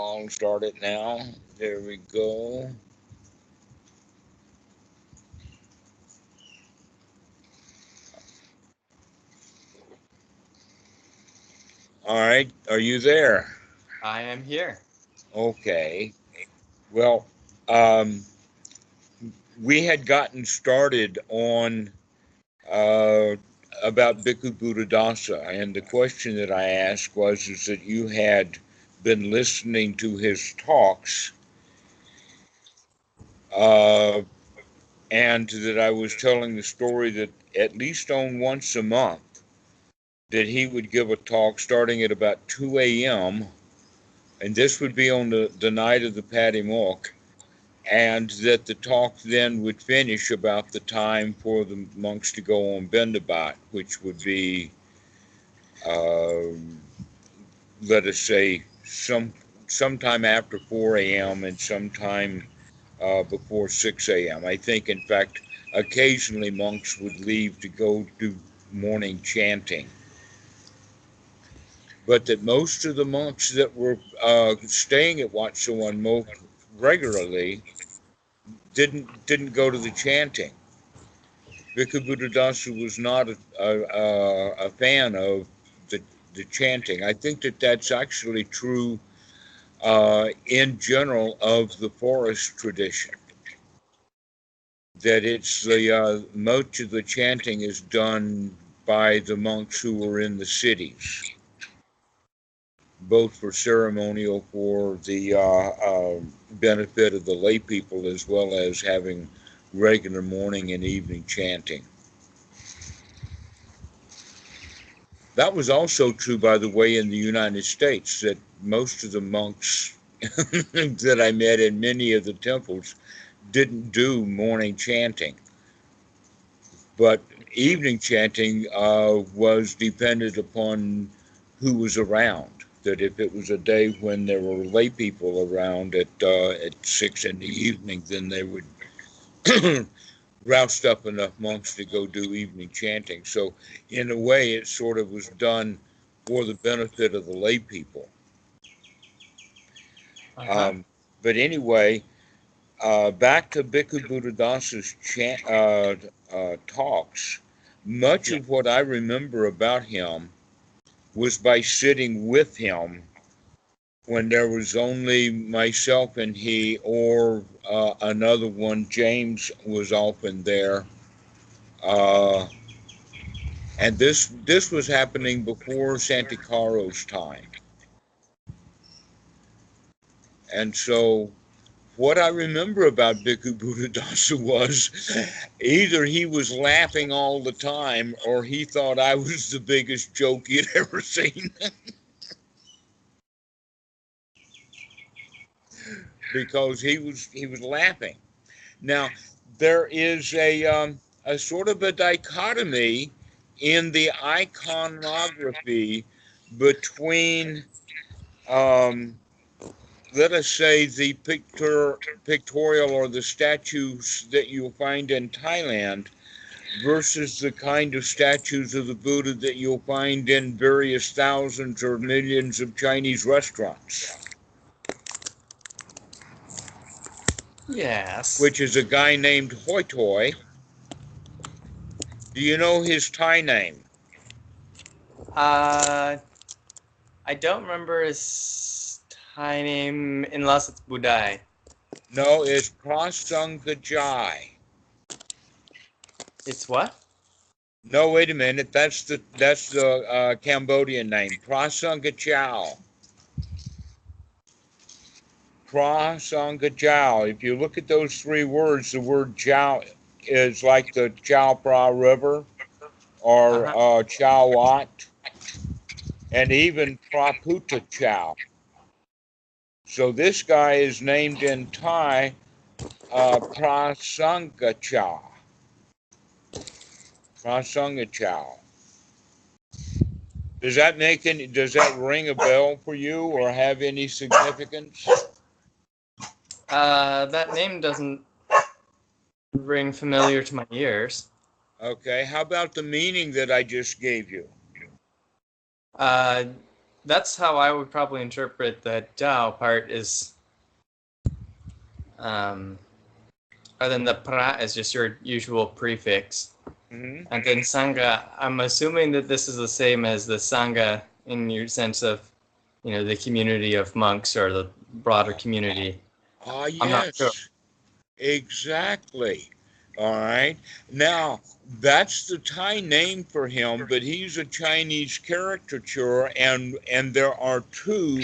I'll start it now. There we go. All right, are you there? I am here. Okay. Well, um, we had gotten started on uh, about Bhikkhu Buddhadasa, and the question that I asked was is that you had been listening to his talks, uh, and that I was telling the story that at least on once a month that he would give a talk starting at about 2 a.m., and this would be on the night of the Patimokkha, and that the talk then would finish about the time for the monks to go on Bendabat, which would be, uh, let us say, sometime after 4 a.m. and sometime before 6 a.m. I think, in fact, occasionally monks would leave to go do morning chanting, but that most of the monks that were staying at Wat Suan Mo regularly didn't go to the chanting. Bhikkhu Buddhadasa was not a fan of the chanting. I think that that's actually true in general of the forest tradition. That it's the most of the chanting is done by the monks who are in the cities, both for ceremonial, for the benefit of the lay people, as well as having regular morning and evening chanting. That was also true, by the way, in the United States, that most of the monks that I met in many of the temples didn't do morning chanting, but evening chanting was dependent upon who was around. That if it was a day when there were lay people around at 6 in the evening, then they would roust up enough monks to go do evening chanting. So, in a way, it sort of was done for the benefit of the lay people. Uh-huh. Um, but anyway, back to Bhikkhu Buddhadasa's talks. Much Yeah. of what I remember about him was by sitting with him when there was only myself and he, or another one. James was often there. Uh, and this was happening before Santicaro's time. And so what I remember about Bhikkhu Buddhadasa was either he was laughing all the time or he thought I was the biggest joke he'd ever seen because he was laughing. Now there is a sort of a dichotomy in the iconography between um, let us say the pictorial or the statues that you'll find in Thailand versus the kind of statues of the Buddha that you'll find in various thousands or millions of Chinese restaurants, Yes. which is a guy named Hoi Toi. Do you know his Thai name? Uh, I don't remember his Thai name unless it's Budai. No, it's Prasangajai. It's what? No, wait a minute. That's the Cambodian name, Prasangachao. Prasangachao. If you look at those three words, the word Chao is like the Chao Phraya River or Uh-huh. Chao Wat, and even Praputa Chao. So this guy is named in Thai Prasangachao. Prasangachao. Does that ring a bell for you or have any significance? That name doesn't ring familiar to my ears. Okay, how about the meaning that I just gave you? Uh, that's how I would probably interpret the Dao part is, other than the pra is just your usual prefix. Mm-hmm. And then Sangha, I'm assuming that this is the same as the Sangha in your sense of, the community of monks or the broader community. Ah, I'm not sure. yes, exactly. All right. Now, that's the Thai name for him, but he's a Chinese caricature, and there are two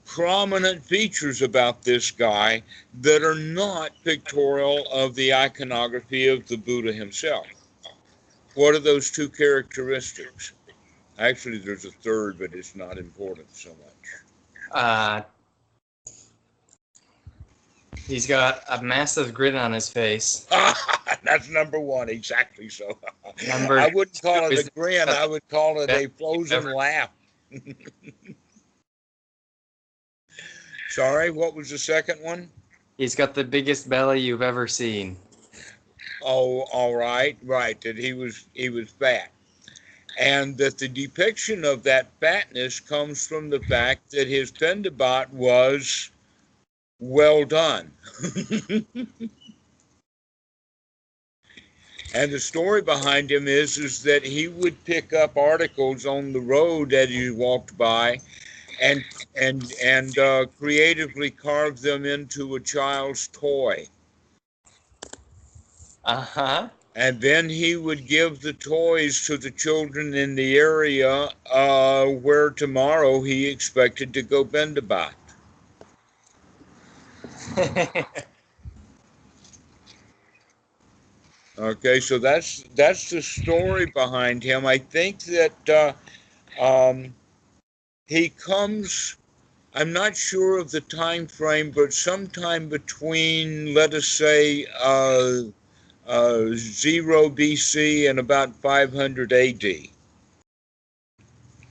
prominent features about this guy that are not pictorial of the iconography of the Buddha himself. What are those two characteristics? Actually, there's a third, but it's not important so much. Uh, he's got a massive grin on his face. That's number one, exactly so. Number I wouldn't two call it a is grin, I would call it a frozen ever. laugh. Sorry, what was the second one? He's got the biggest belly you've ever seen. Oh, all right, right, that he was fat. And that the depiction of that fatness comes from the fact that his pendabat was well done. And the story behind him is that he would pick up articles on the road that he walked by and creatively carve them into a child's toy. Uh-huh. And then he would give the toys to the children in the area where tomorrow he expected to go bendabat. Okay, so that's the story behind him. I think that he comes. I'm not sure of the time frame, but sometime between, let us say, 0 BC and about 500 AD.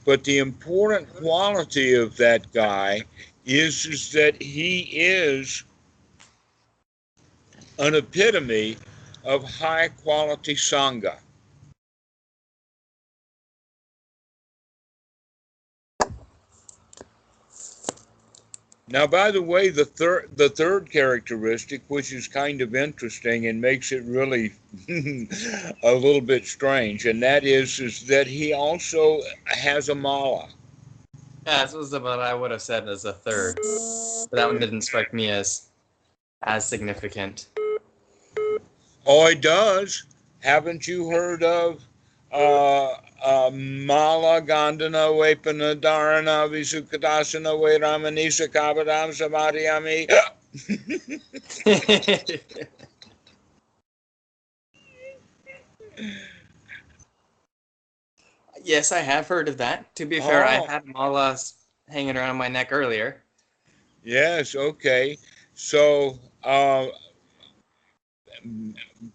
But the important quality of that guy is that he is an epitome of high quality Sangha. Now, by the way, the third characteristic, which is kind of interesting and makes it really a little bit strange, and that is that he also has a mala. Yeah, this was what I would have said as a third. But that one didn't strike me as significant. Oh, it does. Haven't you heard of Mala Gandhana Vepana Dharana Visukadasana Veramanisa Kabadam Samadhyami? Yes, I have heard of that. To be fair, I Oh, had malas hanging around my neck earlier. yes, okay. So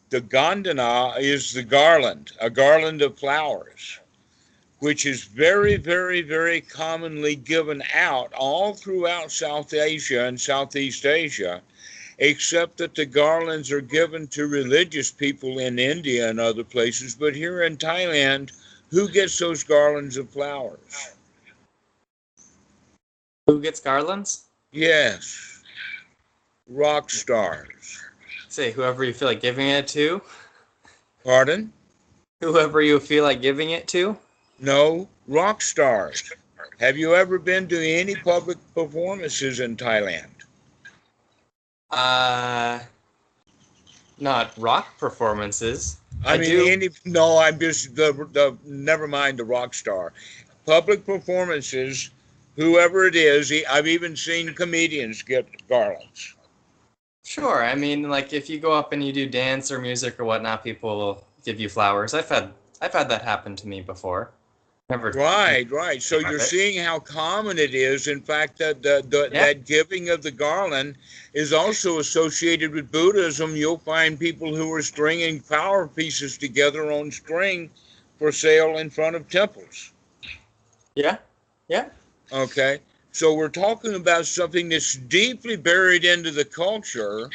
the Gandhana is the garland, a garland of flowers, which is very, very, very commonly given out all throughout South Asia and Southeast Asia, except that the garlands are given to religious people in India and other places. But here in Thailand, who gets those garlands of flowers? Who gets garlands? Yes, rock stars. Say whoever you feel like giving it to. Pardon? Whoever you feel like giving it to. No, rock stars. Have you ever been to any public performances in Thailand? Not rock performances. I I mean, do. no, I'm just never mind the rock star. Public performances, whoever it is, I've even seen comedians get garlands. Sure. I mean, like if you go up and you do dance or music or whatnot, people will give you flowers. I've had that happen to me before. Never. Right, right. So Of you're it. seeing how common it is. In fact, that Yeah. that giving of the garland is also associated with Buddhism. You'll find people who are stringing flower pieces together on string for sale in front of temples. Yeah. Yeah. Okay. So we're talking about something that's deeply buried into the culture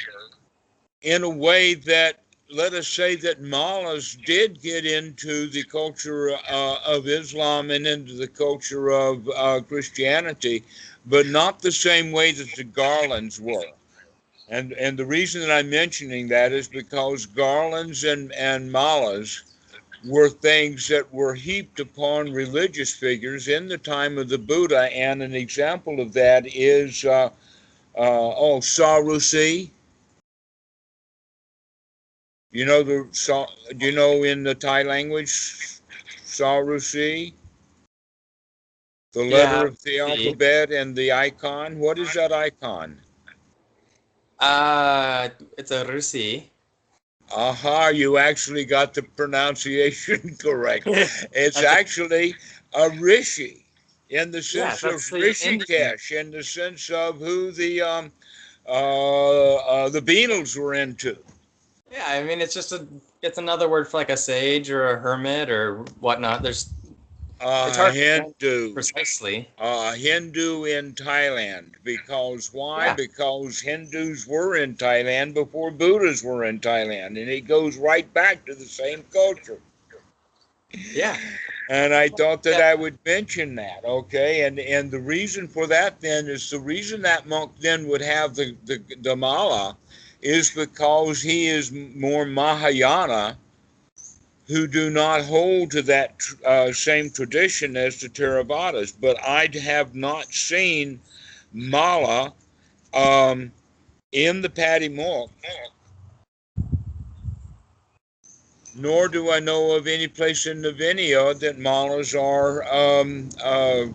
in a way that let us say that mullahs did get into the culture of Islam and into the culture of Christianity, but not the same way that the garlands were. And the reason that I'm mentioning that is because garlands and malas were things that were heaped upon religious figures in the time of the Buddha, and an example of that is Sarusi. You know do you know in the Thai language Sarusi, the letter Yeah, of the see. alphabet and the icon? What is that icon? It's a Rusi. Aha, you actually got the pronunciation correct. It's That's a actually a rishi in the yeah, sense of that's the Indian. Rishikesh, in the sense of who the Beatles were into. Yeah, I mean it's another word for like a sage or a hermit or whatnot. It's hard to say Hindu. precisely. Hindu in Thailand. Because why? Yeah, Because Hindus were in Thailand before Buddhas were in Thailand, and it goes right back to the same culture. yeah, And I thought that yeah. I would mention that, okay? And the reason for that then is the reason that monk then would have the mala is because he is more Mahayana, who do not hold to that same tradition as the Theravadas. But I have not seen mala um, in the Patimokkha, nor do I know of any place in the Vinaya that malas are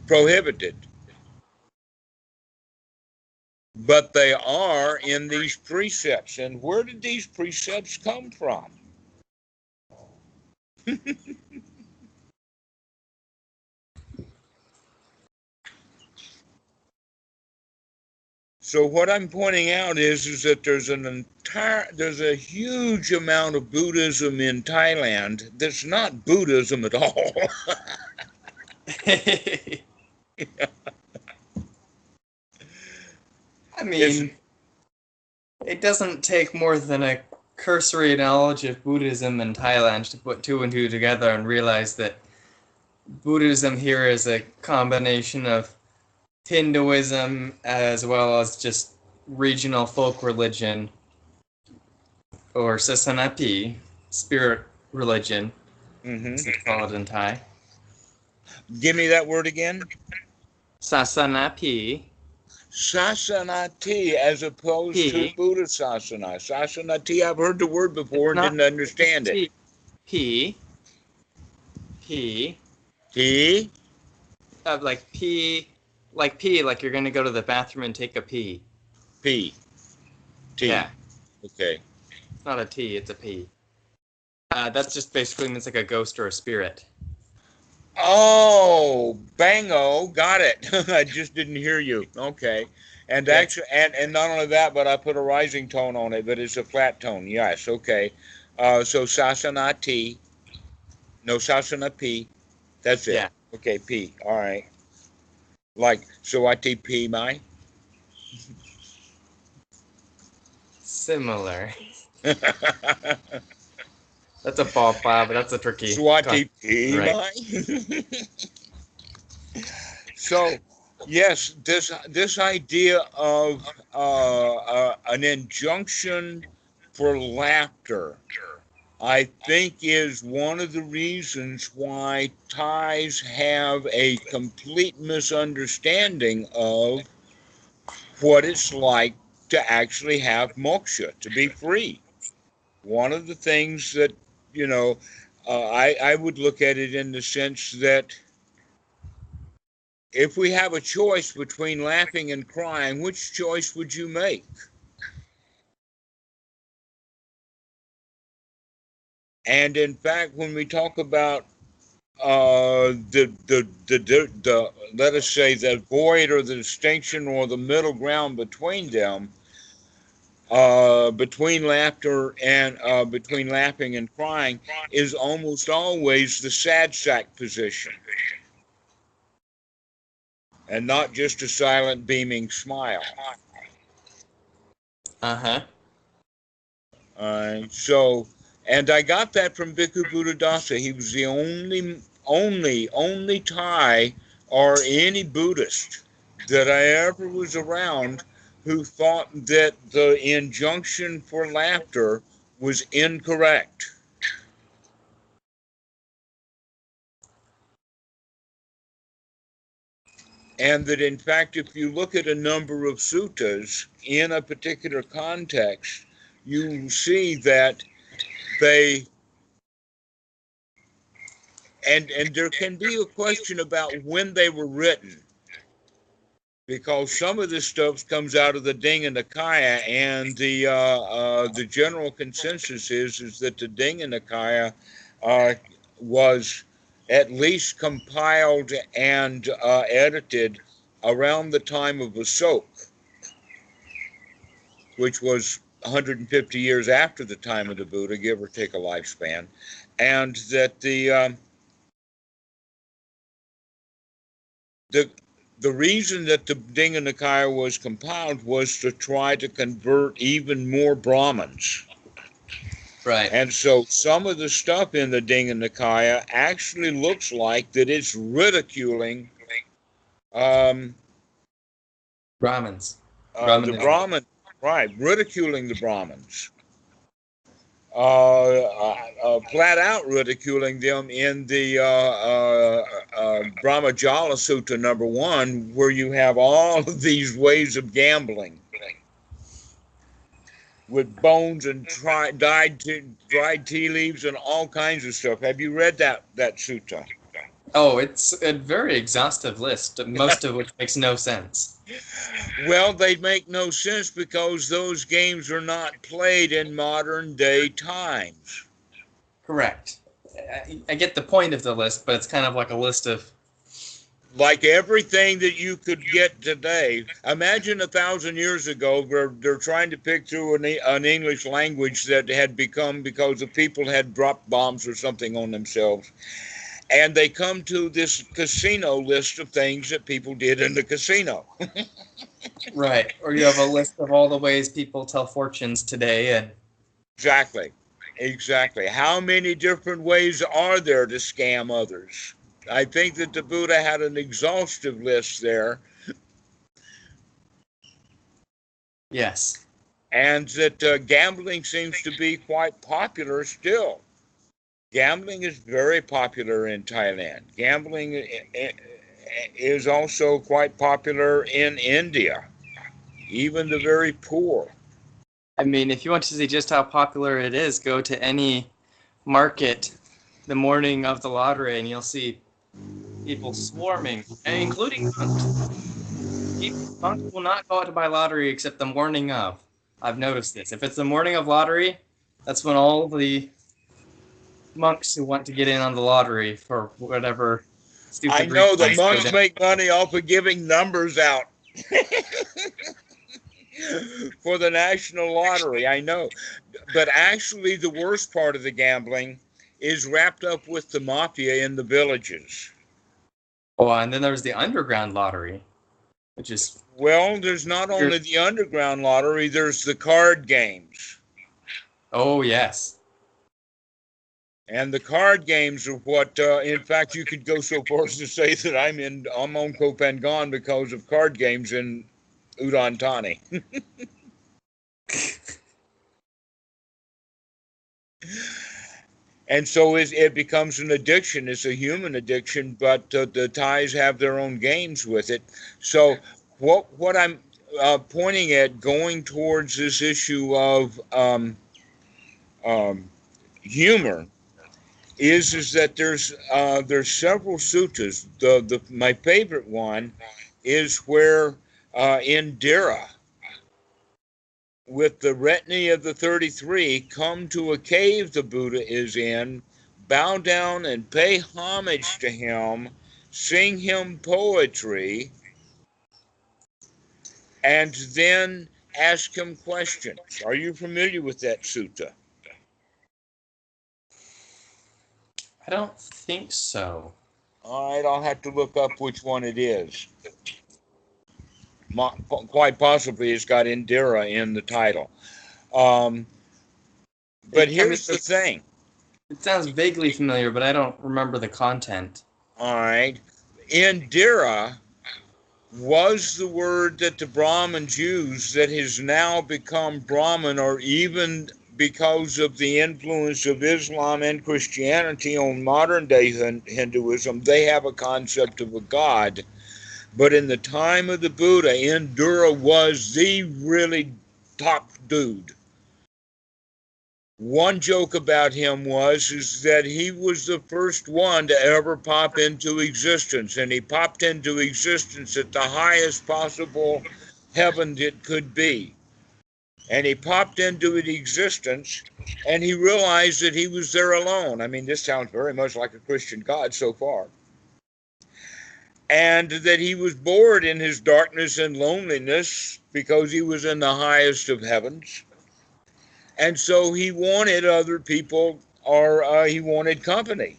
prohibited. But they are in these precepts. And where did these precepts come from? So what I'm pointing out is that there's a huge amount of Buddhism in Thailand that's not Buddhism at all. I It's mean, it doesn't take more than a cursory knowledge of Buddhism in Thailand to put two and two together and realize that Buddhism here is a combination of Hinduism as well as just regional folk religion or Sasanapi, spirit religion, mm-hmm. as it's called in Thai. Give me that word again. Sasanapi, Sasanati, as opposed to P, Buddha Sasana. Sasanati, I've heard the word before it's and not didn't understand it. T, P, P, T, like pee, like you're gonna go to the bathroom and take a pee. P, T. Yeah, Okay. it's not a T, it's a P. That just basically means like a ghost or a spirit. Oh, bango, got it. I just didn't hear you. Okay. And Yeah. actually, and not only that, but I put a rising tone on it, but it's a flat tone. Yes, okay. So sasana T, no sasana P. That's it. Yeah. Okay, P. All right. Like, so I T P my. Similar. That's a ball plow, but that's a tricky Swati question, P right? my. So, yes, this idea of an injunction for laughter, I think, is one of the reasons why Thais have a complete misunderstanding of what it's like to actually have moksha, to be free. One of the things that, you know, I would look at it in the sense that if we have a choice between laughing and crying, which choice would you make? And in fact, when we talk about the let us say the void or the distinction or the middle ground between them, between laughter and between laughing and crying, is almost always the sad sack position, and not just a silent beaming smile. Uh huh. And I got that from Bhikkhu Buddhadasa. He was the only Thai or any Buddhist that I ever was around who thought that the injunction for laughter was incorrect. And that, in fact, if you look at a number of suttas in a particular context, you see that they, and there can be a question about when they were written, because some of this stuff comes out of the Dinga Nikaya, and the general consensus is that the Dinga Nikaya was at least compiled and edited around the time of Asok, which was 150 years after the time of the Buddha, give or take a lifespan, and that the reason that the Dinga Nikaya was compiled was to try to convert even more Brahmins. Right. And so some of the stuff in the Dinga Nikaya actually looks like that it's ridiculing Brahmins. the Brahmin, right, ridiculing the Brahmins. Flat out ridiculing them in the Brahmajala Sutta number 1, where you have all of these ways of gambling with bones and dried tea leaves and all kinds of stuff. Have you read that sutta? Oh, it's a very exhaustive list, most of which makes no sense. Well, they make no sense because those games are not played in modern day times. Correct. I get the point of the list, but it's kind of like a list of... Like everything that you could get today. Imagine 1,000 years ago, where they're trying to pick through an English language that had become, because the people had dropped bombs or something on themselves. And they come to this casino list of things that people did in the casino. Right. Or you have a list of all the ways people tell fortunes today. And Exactly. How many different ways are there to scam others? I think that the Buddha had an exhaustive list there. Yes. And that gambling seems to be quite popular still. Gambling is very popular in Thailand. Gambling is also quite popular in India, even the very poor. I mean, if you want to see just how popular it is, go to any market the morning of the lottery and you'll see people swarming, and including monks. Monks will not go out to buy lottery except the morning of. I've noticed this. If it's the morning of lottery, that's when all the monks who want to get in on the lottery for whatever stupid I know the reason monks make money off of giving numbers out for the national lottery. I know. But actually, the worst part of the gambling is wrapped up with the mafia in the villages. Oh, and then there's the underground lottery, which is... Well, there's not only the underground lottery, there's the card games. Oh, yes. And the card games are what, in fact, you could go so far as to say that I'm on Koh Phangan because of card games in Udon Thani. And so it becomes an addiction. It's a human addiction, but the Thais have their own games with it. So what I'm pointing at, going towards this issue of humor, is that there's several suttas. My favorite one is where Indira, with the retinue of the 33, come to a cave the Buddha is in, bow down and pay homage to him, sing him poetry, and then ask him questions. Are you familiar with that sutta? I don't think so. All right, I'll have to look up which one it is. Quite possibly it's got Indira in the title. But here's the thing. It sounds vaguely familiar, but I don't remember the content. All right. Indira was the word that the Brahmins used that has now become Brahmin, or even because of the influence of Islam and Christianity on modern day Hinduism, they have a concept of a god. But in the time of the Buddha, Indira was the really top dude. One joke about him is that he was the first one to ever pop into existence, and he popped into existence at the highest possible heaven it could be. And he popped into existence, and he realized that he was there alone. I mean, this sounds very much like a Christian God so far. And that he was bored in his darkness and loneliness because he was in the highest of heavens. And so he wanted other people, or he wanted company.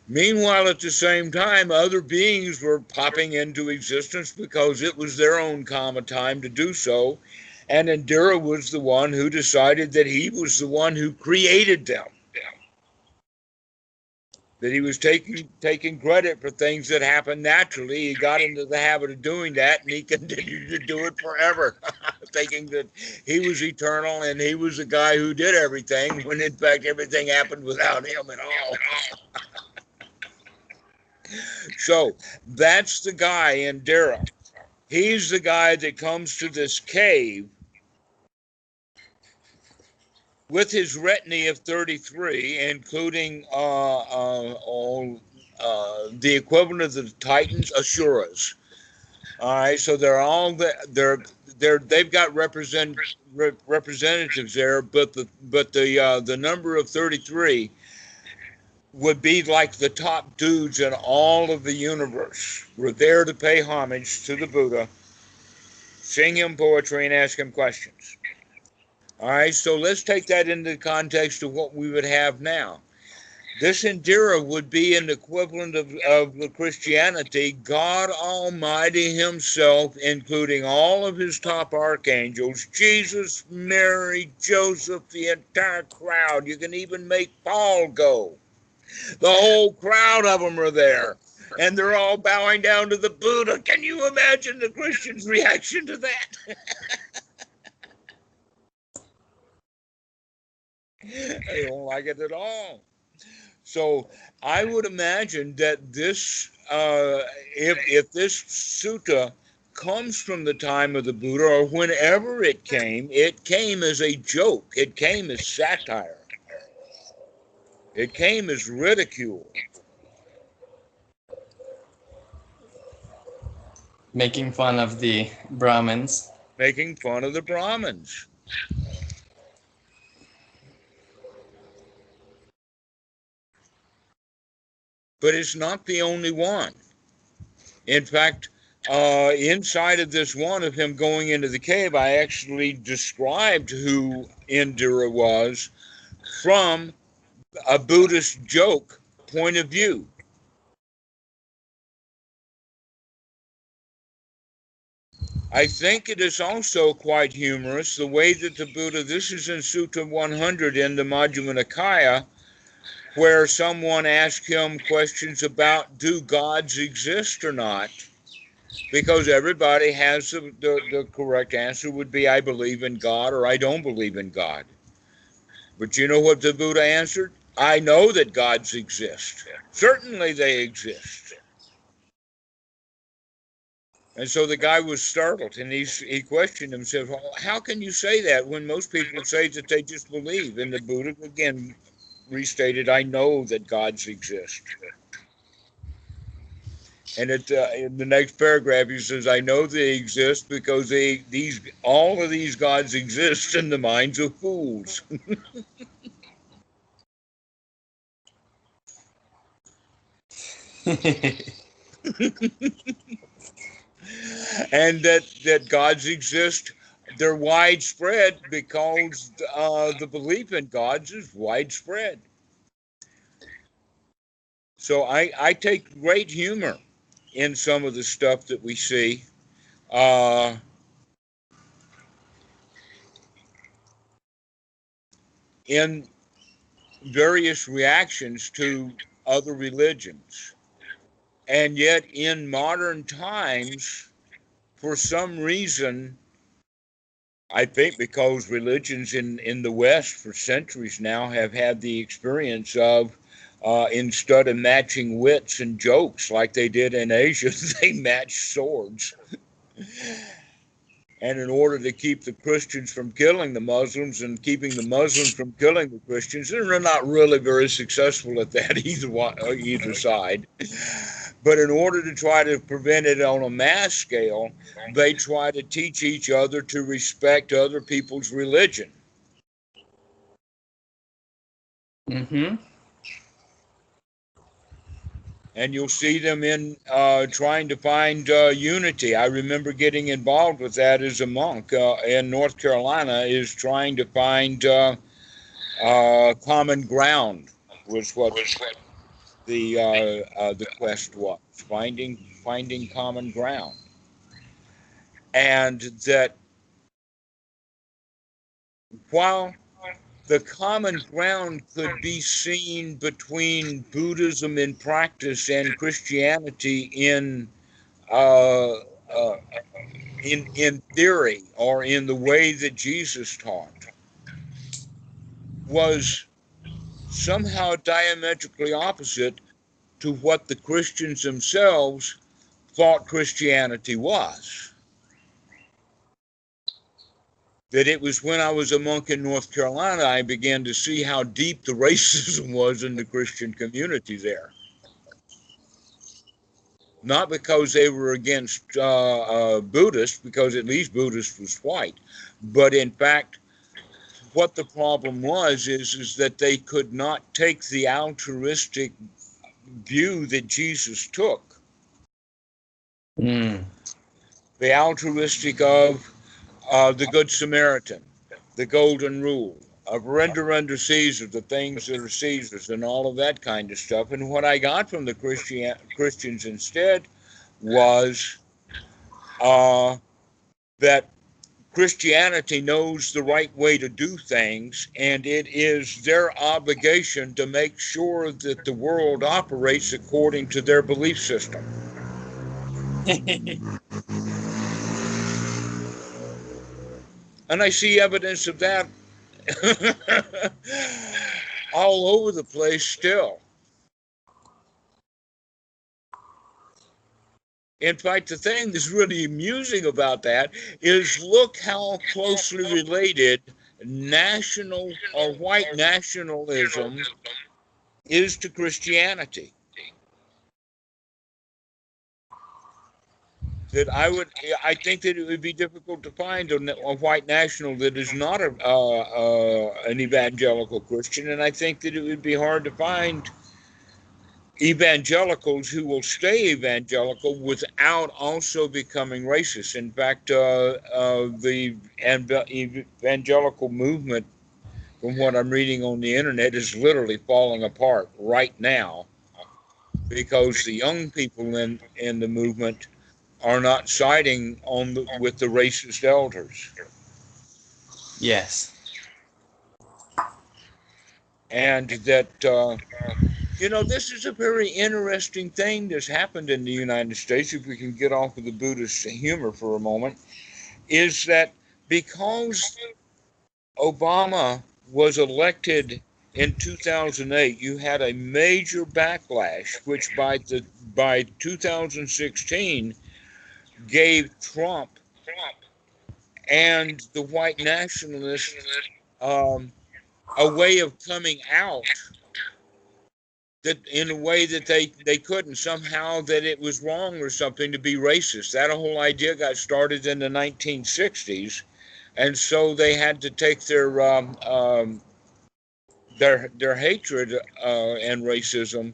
Meanwhile, at the same time, other beings were popping into existence because it was their own karma time to do so. And Indira was the one who decided that he was the one who created them. That he was taking credit for things that happened naturally. He got into the habit of doing that, and he continued to do it forever, thinking that he was eternal and he was the guy who did everything, when in fact everything happened without him at all. So that's the guy, Indira. He's the guy that comes to this cave with his retinue of 33, including all the equivalent of the Titans, Asuras. All right, so they're all they've got representatives there, but the number of 33 would be like the top dudes in all of the universe. We're there to pay homage to the Buddha, sing him poetry, and ask him questions. All right, so let's take that into the context of what we would have now. This Indira would be an equivalent of the Christianity, God Almighty himself, including all of his top archangels, Jesus, Mary, Joseph, the entire crowd. You can even make Paul go. The whole crowd of them are there, and they're all bowing down to the Buddha. Can you imagine the Christian's reaction to that? They don't like it at all. So I would imagine that this, if this sutta comes from the time of the Buddha, or whenever it came as a joke. It came as satire. It came as ridicule. Making fun of the Brahmins. Making fun of the Brahmins. But it's not the only one. In fact, inside of this one of him going into the cave, I actually described who Indira was from a Buddhist joke point of view. I think it is also quite humorous the way that the Buddha, this is in Sutta 100 in the Majjhima Nikaya, where someone asked him questions about, do gods exist or not? Because everybody has the correct answer would be, I believe in God, or I don't believe in God. But you know what the Buddha answered? I know that gods exist. Certainly they exist. And so the guy was startled, and he questioned himself, well, how can you say that when most people say that they just believe? And the Buddha again restated, I know that gods exist. And in the next paragraph, he says, I know they exist because all of these gods exist in the minds of fools. And that gods exist, they're widespread because the belief in gods is widespread. So I take great humor in some of the stuff that we see. in various reactions to other religions. And yet, in modern times, for some reason, I think because religions in the West for centuries now have had the experience of, instead of matching wits and jokes like they did in Asia, they matched swords. And in order to keep the Christians from killing the Muslims and keeping the Muslims from killing the Christians, and they're not really very successful at that either side. But in order to try to prevent it on a mass scale, they try to teach each other to respect other people's religion. Mm-hmm. And you'll see them in trying to find unity. I remember getting involved with that as a monk in North Carolina, is trying to find common ground, was what the quest was, finding common ground. And that while the common ground could be seen between Buddhism in practice and Christianity uh, uh, in theory, or in the way that Jesus taught, was somehow diametrically opposite to what the Christians themselves thought Christianity was. That it was when I was a monk in North Carolina, I began to see how deep the racism was in the Christian community there. Not because they were against Buddhists, because at least Buddhist was white, but in fact, what the problem was is that they could not take the altruistic view that Jesus took. Mm. The altruistic of the Good Samaritan, the Golden Rule, of render unto Caesar the things that are Caesar's, and all of that kind of stuff. And what I got from the Christians instead was that Christianity knows the right way to do things, and it is their obligation to make sure that the world operates according to their belief system. And I see evidence of that all over the place still. In fact, the thing that's really amusing about that is look how closely related national or white nationalism is to Christianity. That I think that it would be difficult to find a white national that is not an evangelical Christian, and I think that it would be hard to find evangelicals who will stay evangelical without also becoming racist. In fact, the evangelical movement, from what I'm reading on the internet, is literally falling apart right now because the young people in the movement are not siding with the racist elders. Yes. And that this is a very interesting thing that's happened in the United States, if we can get off of the Buddhist humor for a moment, is that because Obama was elected in 2008, you had a major backlash, which by 2016 gave Trump and the white nationalists um, a way of coming out, that in a way that they couldn't, somehow that it was wrong or something to be racist. That whole idea got started in the 1960s, and so they had to take their hatred and racism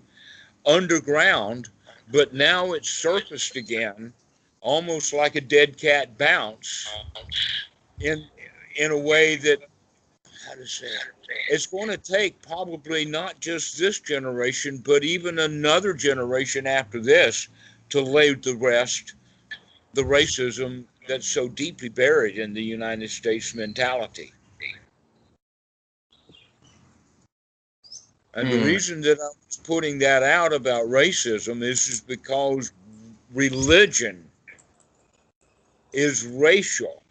underground, but now it's surfaced again, almost like a dead cat bounce, in a way that, how to say it, it's going to take probably not just this generation, but even another generation after this to lay to rest the racism that's so deeply buried in the United States mentality. And the reason that I was putting that out about racism is because religion is racial.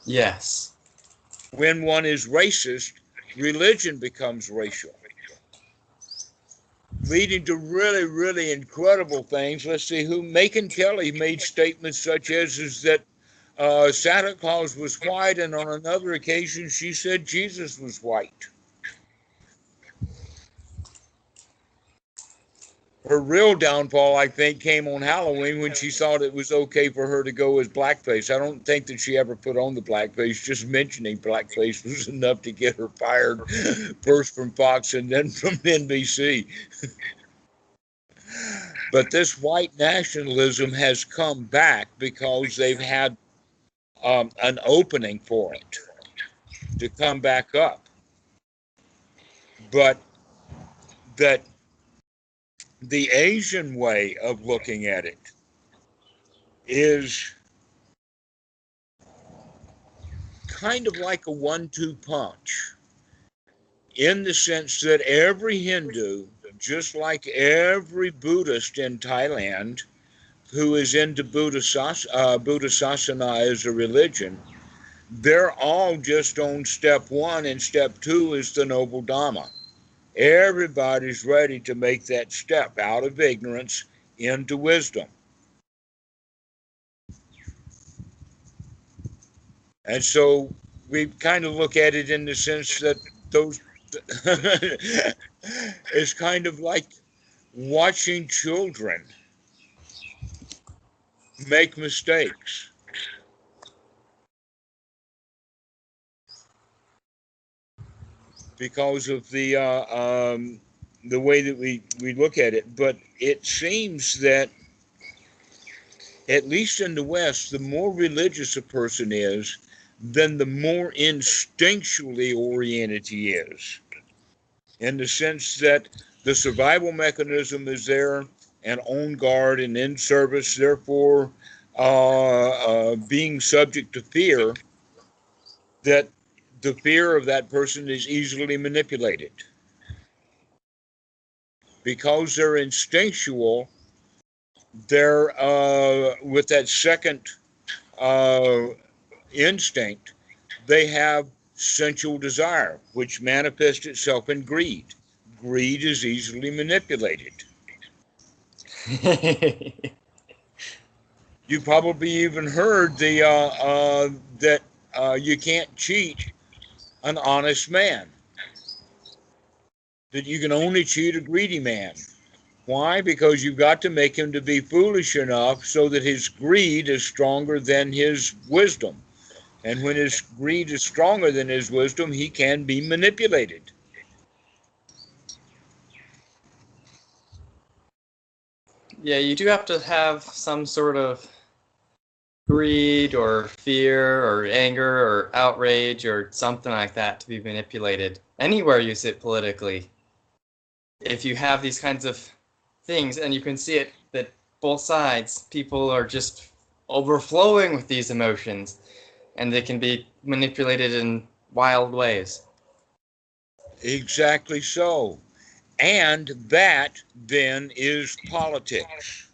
Yes. When one is racist, religion becomes racial, leading to really, really incredible things. Let's see, Macon Kelly made statements such as is that Santa Claus was white, and on another occasion she said Jesus was white. Her real downfall, I think, came on Halloween when she thought it was okay for her to go as blackface. I don't think that she ever put on the blackface. Just mentioning blackface was enough to get her fired, first from Fox and then from NBC. But this white nationalism has come back because they've had an opening for it to come back up. But that the Asian way of looking at it is kind of like a 1-2 punch, in the sense that every Hindu, just like every Buddhist in Thailand who is into Buddhasasana as a religion, they're all just on step 1, and step 2 is the Noble Dhamma. Everybody's ready to make that step out of ignorance into wisdom. And so we kind of look at it in the sense that those it's kind of like watching children make mistakes. Because of the way that we look at it. But it seems that, at least in the West, the more religious a person is, then the more instinctually oriented he is. In the sense that the survival mechanism is there and on guard and in service, therefore being subject to fear, that the fear of that person is easily manipulated. Because they're instinctual, they're with that second instinct, they have sensual desire, which manifests itself in greed. Greed is easily manipulated. You probably even heard that you can't cheat an honest man, that you can only cheat a greedy man. Why? Because you've got to make him to be foolish enough so that his greed is stronger than his wisdom. And when his greed is stronger than his wisdom, he can be manipulated. Yeah, you do have to have some sort of greed or fear or anger or outrage or something like that to be manipulated. Anywhere you sit politically, if you have these kinds of things, and you can see it that both sides, people are just overflowing with these emotions, and they can be manipulated in wild ways. Exactly so. And that then is politics.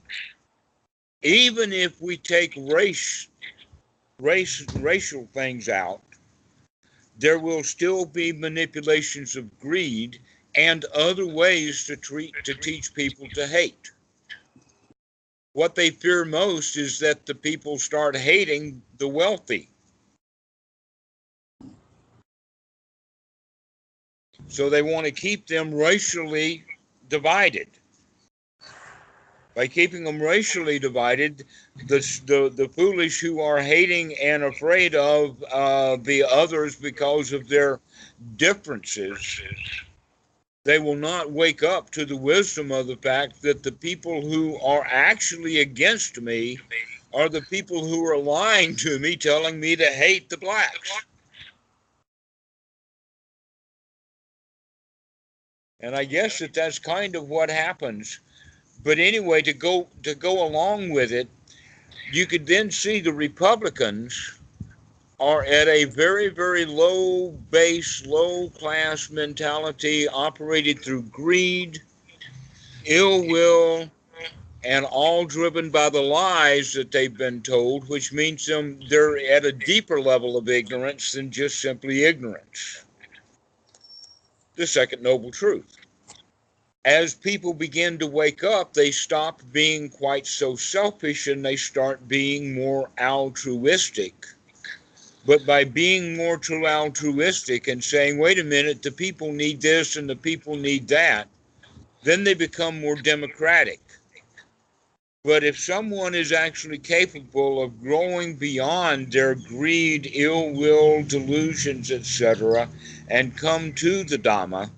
Even if we take racial things out, there will still be manipulations of greed and other ways to teach people to hate. What they fear most is that the people start hating the wealthy. So they want to keep them racially divided. By keeping them racially divided, the foolish who are hating and afraid of the others because of their differences, they will not wake up to the wisdom of the fact that the people who are actually against me are the people who are lying to me, telling me to hate the blacks. And I guess that's kind of what happens. But anyway, to go along with it, you could then see the Republicans are at a very, very low base, low class mentality operated through greed, ill will, and all driven by the lies that they've been told, which means they're at a deeper level of ignorance than just simply ignorance. The second noble truth. As people begin to wake up, they stop being quite so selfish and they start being more altruistic. But by being more true altruistic and saying, wait a minute, the people need this and the people need that, then they become more democratic. But if someone is actually capable of growing beyond their greed, ill will, delusions, etc., and come to the Dhamma,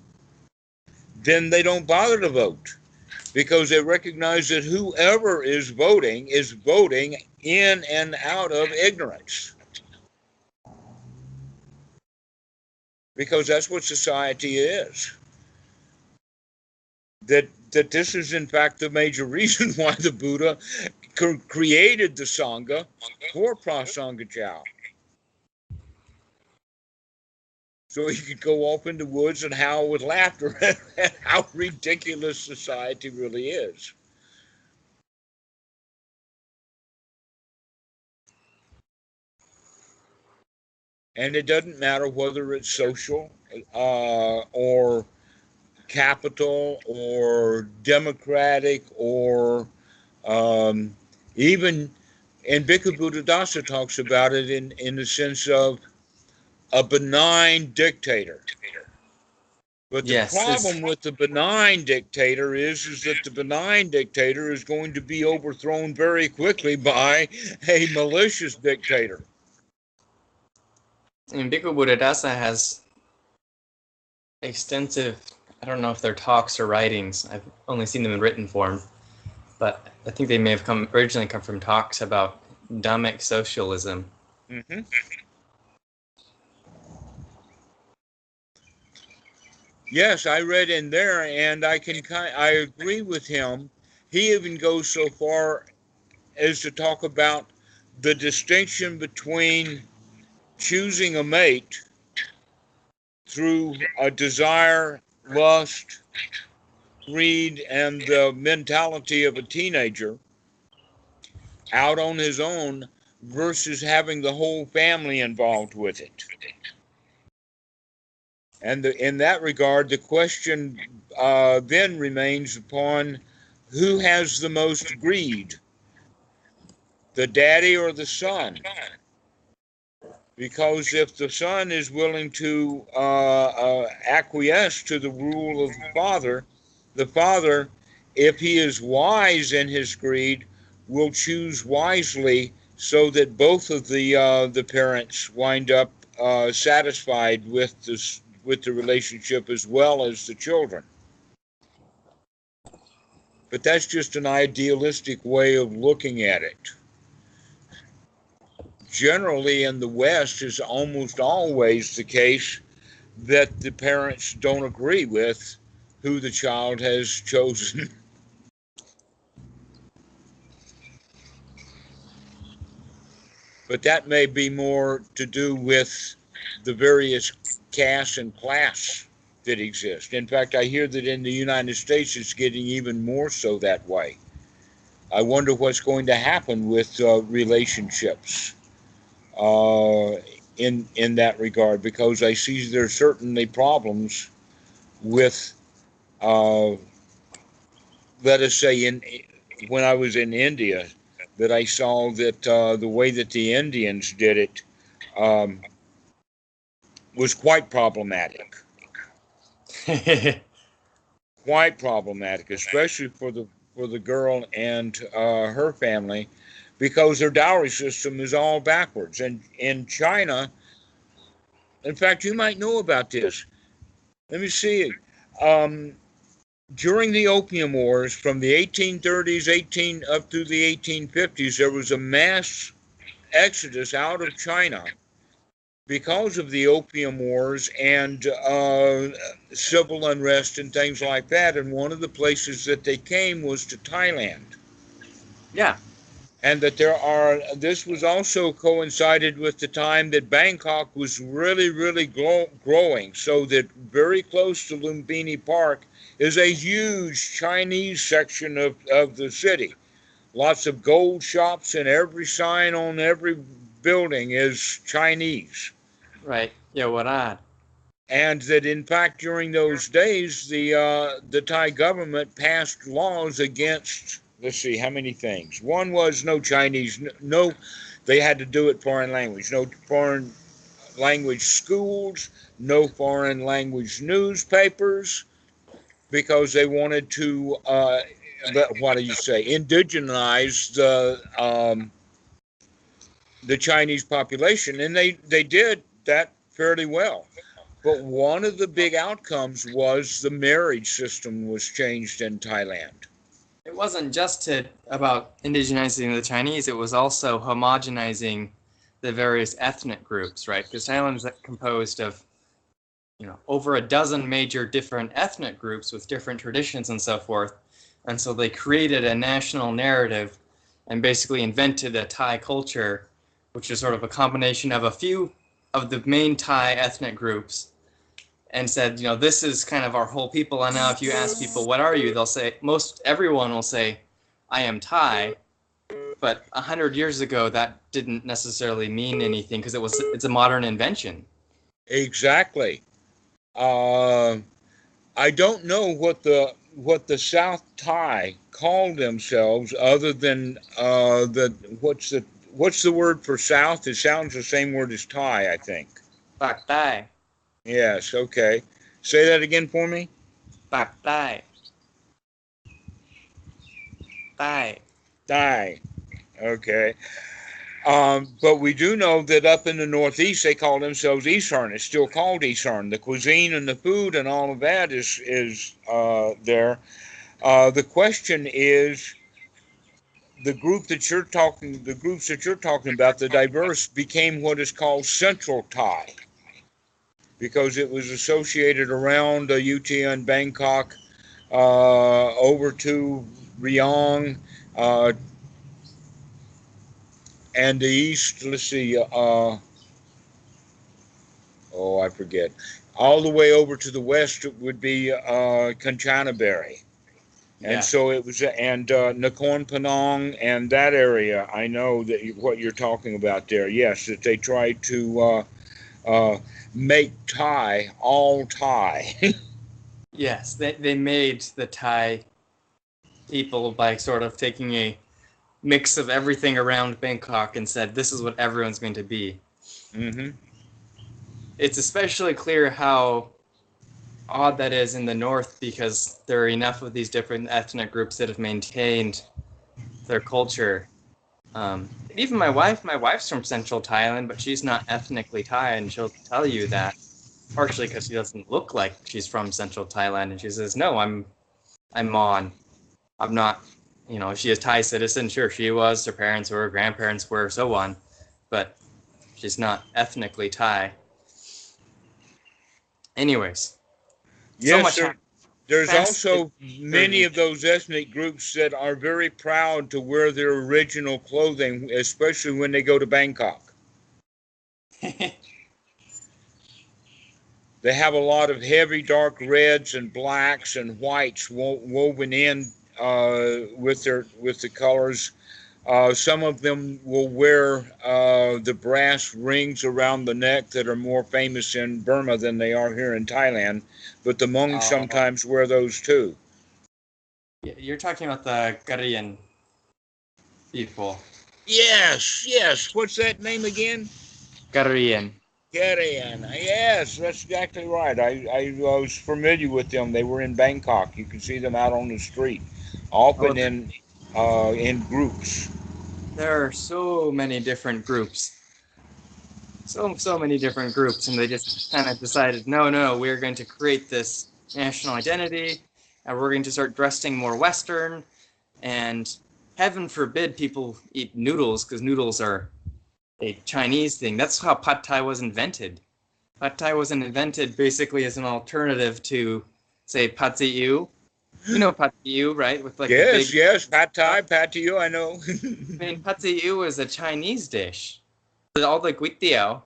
then they don't bother to vote because they recognize that whoever is voting in and out of ignorance. Because that's what society is. That this is in fact the major reason why the Buddha created the Sangha for Prasangajao. So he could go off in the woods and howl with laughter at how ridiculous society really is. And it doesn't matter whether it's social or capital or democratic or even, and Bhikkhu Buddhadasa talks about it in the sense of a benign dictator. But the problem with the benign dictator is that the benign dictator is going to be overthrown very quickly by a malicious dictator. And Bhikkhu Buddhadasa has extensive, I don't know if they're talks or writings, I've only seen them in written form, but I think they may have originally come from talks about Dhammic socialism. Mm-hmm. Yes, I read in there, and I agree with him. He even goes so far as to talk about the distinction between choosing a mate through a desire, lust, greed, and the mentality of a teenager out on his own versus having the whole family involved with it. And in that regard, the question then remains upon who has the most greed, the daddy or the son? Because if the son is willing to acquiesce to the rule of the father, if he is wise in his greed, will choose wisely so that both of the parents wind up satisfied with the relationship as well as the children. But that's just an idealistic way of looking at it. Generally in the West is almost always the case that the parents don't agree with who the child has chosen. But that may be more to do with the various castes and class that exist. In fact, I hear that in the United States it's getting even more so that way. I wonder what's going to happen with relationships in that regard, because I see there's certainly problems with, let us say, when I was in India, that I saw that the way that the Indians did it was quite problematic. Quite problematic, especially for the girl and her family, because their dowry system is all backwards. And in China, in fact, you might know about this. Let me see. During the Opium Wars, from the 1830s, up through the 1850s, there was a mass exodus out of China because of the Opium Wars and civil unrest and things like that. And one of the places that they came was to Thailand. Yeah. and that this was also coincided with the time that Bangkok was really, really growing, so that very close to Lumbini Park is a huge Chinese section of the city. Lots of gold shops, and every sign on every building is Chinese. Right. Yeah, what odd. And that in fact during those days the Thai government passed laws against, let's see how many things. One was no Chinese, no, they had to do it foreign language, no foreign language schools, no foreign language newspapers, because they wanted to what do you say, indigenize the Chinese population, and they did that fairly well. But one of the big outcomes was the marriage system was changed in Thailand. It wasn't just about indigenizing the Chinese, it was also homogenizing the various ethnic groups, right? Because Thailand is composed of, over a dozen major different ethnic groups with different traditions and so forth. And so they created a national narrative and basically invented a Thai culture, which is sort of a combination of a few of the main Thai ethnic groups, and said, this is kind of our whole people. And now if you ask people, what are you? They'll say, everyone will say, I am Thai. But 100 years ago, that didn't necessarily mean anything because it's a modern invention. Exactly. I don't know what the South Thai called themselves, other than what's the word for South? It sounds the same word as Thai, I think. Pak Thai. Yes. Okay. Say that again for me. Pak Thai. Thai. Thai. Okay. But we do know that up in the Northeast, they call themselves Eastern. It's still called Eastern. The cuisine and the food and all of that is there. The question is, the groups that you're talking about, the diverse, became what is called Central Thai, because it was associated around Utia, Bangkok, over to Rayong, and the east. Let's see. I forget. All the way over to the west would be Kanchanaburi. And Yeah. so it was, and Nakorn Penang and that area. I know that what you're talking about there. Yes, that they tried to make Thai all Thai. Yes, they made the Thai people by sort of taking a mix of everything around Bangkok and said, this is what everyone's going to be. Mm-hmm. It's especially clear how odd that is in the north, because there are enough of these different ethnic groups that have maintained their culture. Even my wife's from central Thailand, but she's not ethnically Thai, and she'll tell you that, partially because she doesn't look like she's from central Thailand, and she says, no, I'm Mon. I'm not, she is Thai citizen, sure, she was, her parents were, her grandparents were, so on, but she's not ethnically Thai. Anyways, so Yes, much there's fast also many of those ethnic groups that are very proud to wear their original clothing, especially when they go to Bangkok. They have a lot of heavy dark reds and blacks and whites woven in with the colors. Some of them will wear the brass rings around the neck that are more famous in Burma than they are here in Thailand. But the Hmong sometimes wear those too. You're talking about the Korean people. Yes. What's that name again? Korean. Korean. Yes, that's exactly right. I was familiar with them. They were in Bangkok. You can see them out on the street, often in groups. There are so many different groups. So many different groups, and they just kind of decided, no, we're going to create this national identity, and we're going to start dressing more Western, and heaven forbid people eat noodles, because noodles are a Chinese thing. That's how pad thai was invented. Pad thai was invented basically as an alternative to, say, pad see ew. You know pad see ew, right? With like the Yes, big. yes, pad thai, pad to you, I know. I mean, pad see ew is a Chinese dish. All the guitiao,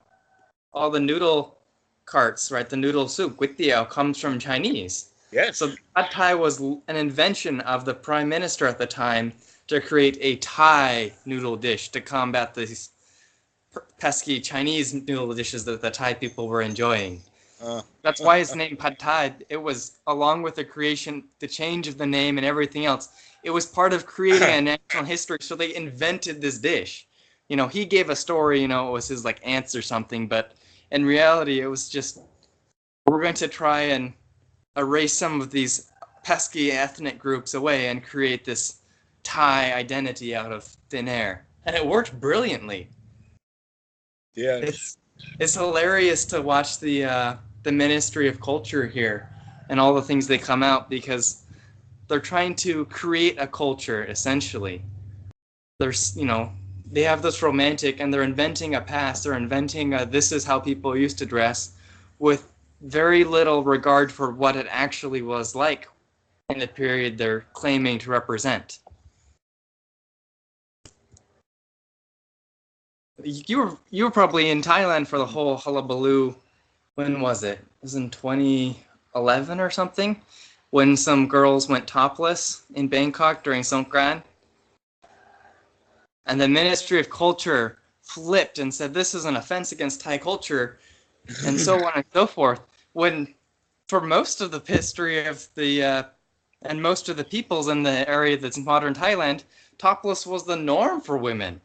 all the noodle carts, right? The noodle soup, guitiao, comes from Chinese. So Yes. pad thai was an invention of the prime minister at the time to create a Thai noodle dish to combat these pesky Chinese noodle dishes that the Thai people were enjoying. Uh, That's why it's named Pad Thai. It was along with the creation, the change of the name and everything else. It was part of creating a national history. So they invented this dish. He gave a story. It was his like ants or something, but in reality, it was just we're going to try and erase some of these pesky ethnic groups away and create this Thai identity out of thin air, and it worked brilliantly. yes. It's hilarious to watch the Ministry of Culture here and all the things they come out because they're trying to create a culture essentially. There's they have this romantic and they're inventing a past. They're inventing this is how people used to dress, with very little regard for what it actually was like in the period they're claiming to represent. You were probably in Thailand for the whole hullabaloo. When was it? It was in 2011 or something, when some girls went topless in Bangkok during Songkran, and the Ministry of Culture flipped and said this is an offense against Thai culture, and so on and so forth. When for most of the history of the and most of the peoples in the area that's modern Thailand, topless was the norm for women.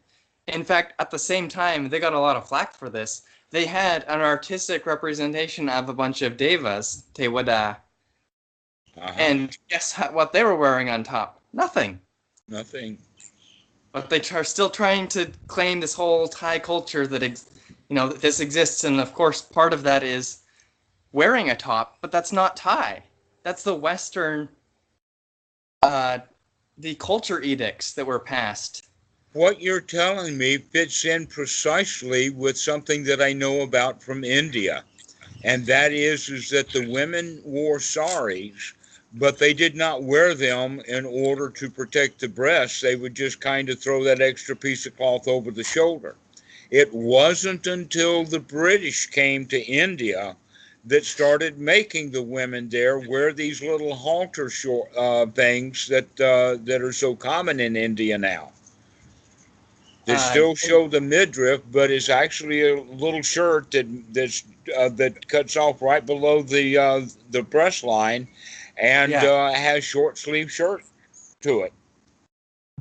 In fact, at the same time, they got a lot of flack for this. They had an artistic representation of a bunch of devas, Tewada, Uh-huh. and guess what they were wearing on top? Nothing. Nothing. But they are still trying to claim this whole Thai culture that that this exists, and of course, part of that is wearing a top, but that's not Thai. That's the Western, the culture edicts that were passed. What you're telling me fits in precisely with something that I know about from India. And that is that the women wore saris, but they did not wear them in order to protect the breasts. They would just kind of throw that extra piece of cloth over the shoulder. It wasn't until the British came to India that started making the women there wear these little halter things that are so common in India now. That Uh, still show the midriff, but it's actually a little shirt that cuts off right below the breast line, and yeah, has short sleeve shirt to it.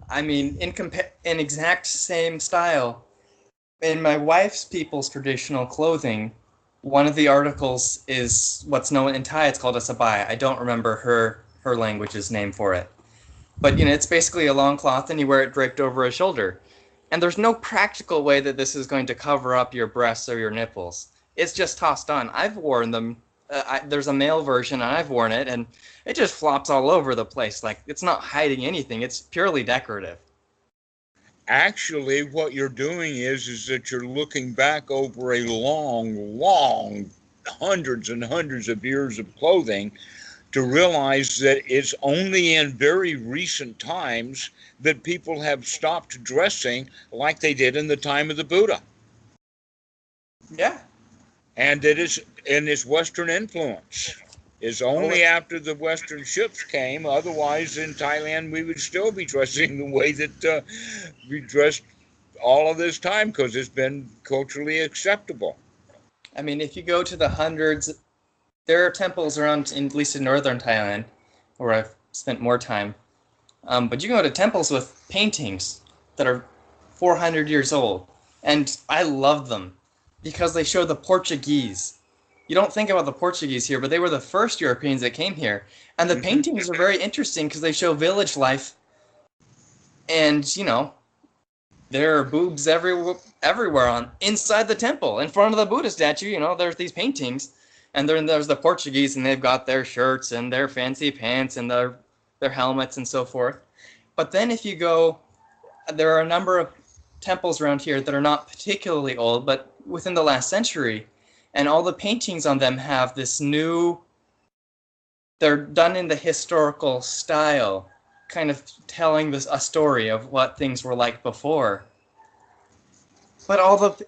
I mean, in exact same style, in my wife's people's traditional clothing, one of the articles is what's known in Thai. It's called a sabaya. I don't remember her language's name for it, but it's basically a long cloth, and you wear it draped over a shoulder. And there's no practical way that this is going to cover up your breasts or your nipples. It's just tossed on. I've worn them. There's a male version, and I've worn it, and it just flops all over the place. Like, it's not hiding anything. It's purely decorative. Actually, what you're doing is that you're looking back over a long, long, hundreds and hundreds of years of clothing to realize that it's only in very recent times that people have stopped dressing like they did in the time of the Buddha. Yeah. And it is in its Western influence. Is Oh, only after the Western ships came. Otherwise, in Thailand, we would still be dressing the way that we dressed all of this time because it's been culturally acceptable. I mean, if you go to the hundreds, there are temples around, at least in northern Thailand, where I've spent more time. But you can go to temples with paintings that are 400 years old, and I love them because they show the Portuguese. You don't think about the Portuguese here, but they were the first Europeans that came here. And the Hmm. paintings are very interesting because they show village life, and there are boobs everywhere on inside the temple, in front of the Buddha statue. There's these paintings, and then there's the Portuguese, and they've got their shirts and their fancy pants and their helmets and so forth. But then if you go, there are a number of temples around here that are not particularly old, but within the last century, and all the paintings on them have this new they're done in the historical style, kind of telling a story of what things were like before. But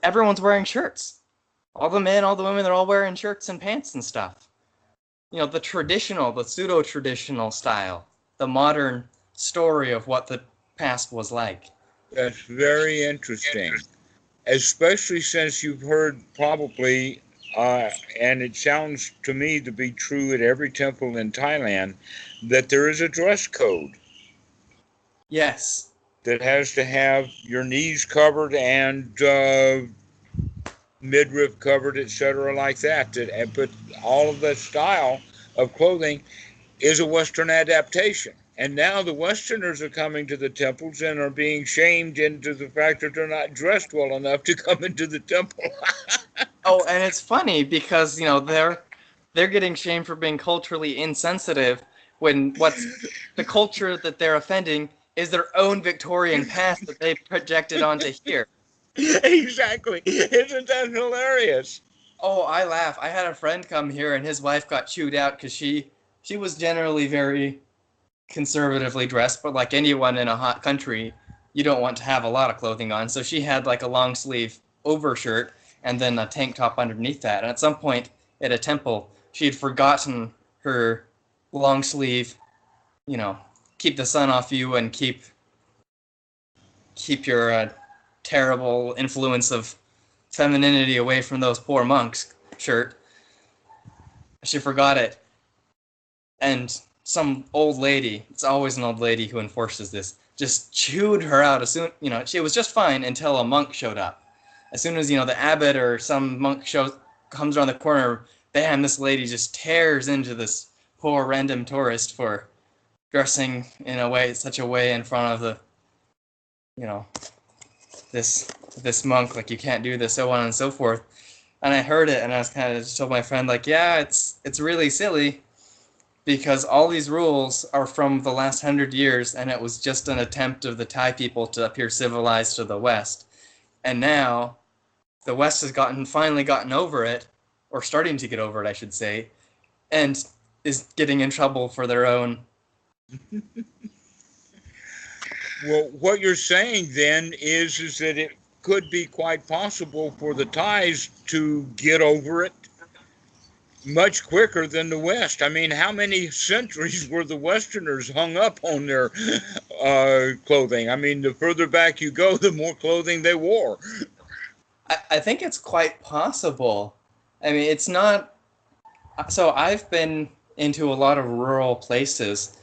everyone's wearing shirts. All the men, all the women, they're all wearing shirts and pants and stuff. The pseudo-traditional style, the modern story of what the past was like. That's very interesting, especially since you've heard probably, and it sounds to me to be true at every temple in Thailand, that there is a dress code Yes. that has to have your knees covered and midriff covered, etc., like that. But all of that style of clothing is a Western adaptation. And now the Westerners are coming to the temples and are being shamed into the fact that they're not dressed well enough to come into the temple. Oh, and it's funny because, they're getting shamed for being culturally insensitive when what's the culture that they're offending is their own Victorian past that they projected onto here. Exactly. Isn't that hilarious? Oh, I laugh. I had a friend come here and his wife got chewed out because she was generally very conservatively dressed, but like anyone in a hot country, you don't want to have a lot of clothing on. So she had like a long sleeve overshirt and then a tank top underneath that. And at some point at a temple, she had forgotten her long sleeve, keep the sun off you and keep your terrible influence of femininity away from those poor monks shirt. She forgot it. And some old lady, it's always an old lady who enforces this, just chewed her out as soon, she was just fine until a monk showed up. As soon as, the abbot or some monk comes around the corner, bam, this lady just tears into this poor random tourist for dressing in such a way in front of the, this monk, like you can't do this, so on and so forth. And I heard it and I was kind of just told my friend, like, yeah, it's really silly because all these rules are from the last 100 years and it was just an attempt of the Thai people to appear civilized to the West. And now the West has finally gotten over it, or starting to get over it, I should say, and is getting in trouble for their own. Well, what you're saying then is that it could be quite possible for the Thais to get over it much quicker than the West. I mean, how many centuries were the Westerners hung up on their clothing? I mean, the further back you go, the more clothing they wore. I think it's quite possible. I mean, it's not. So I've been into a lot of rural places,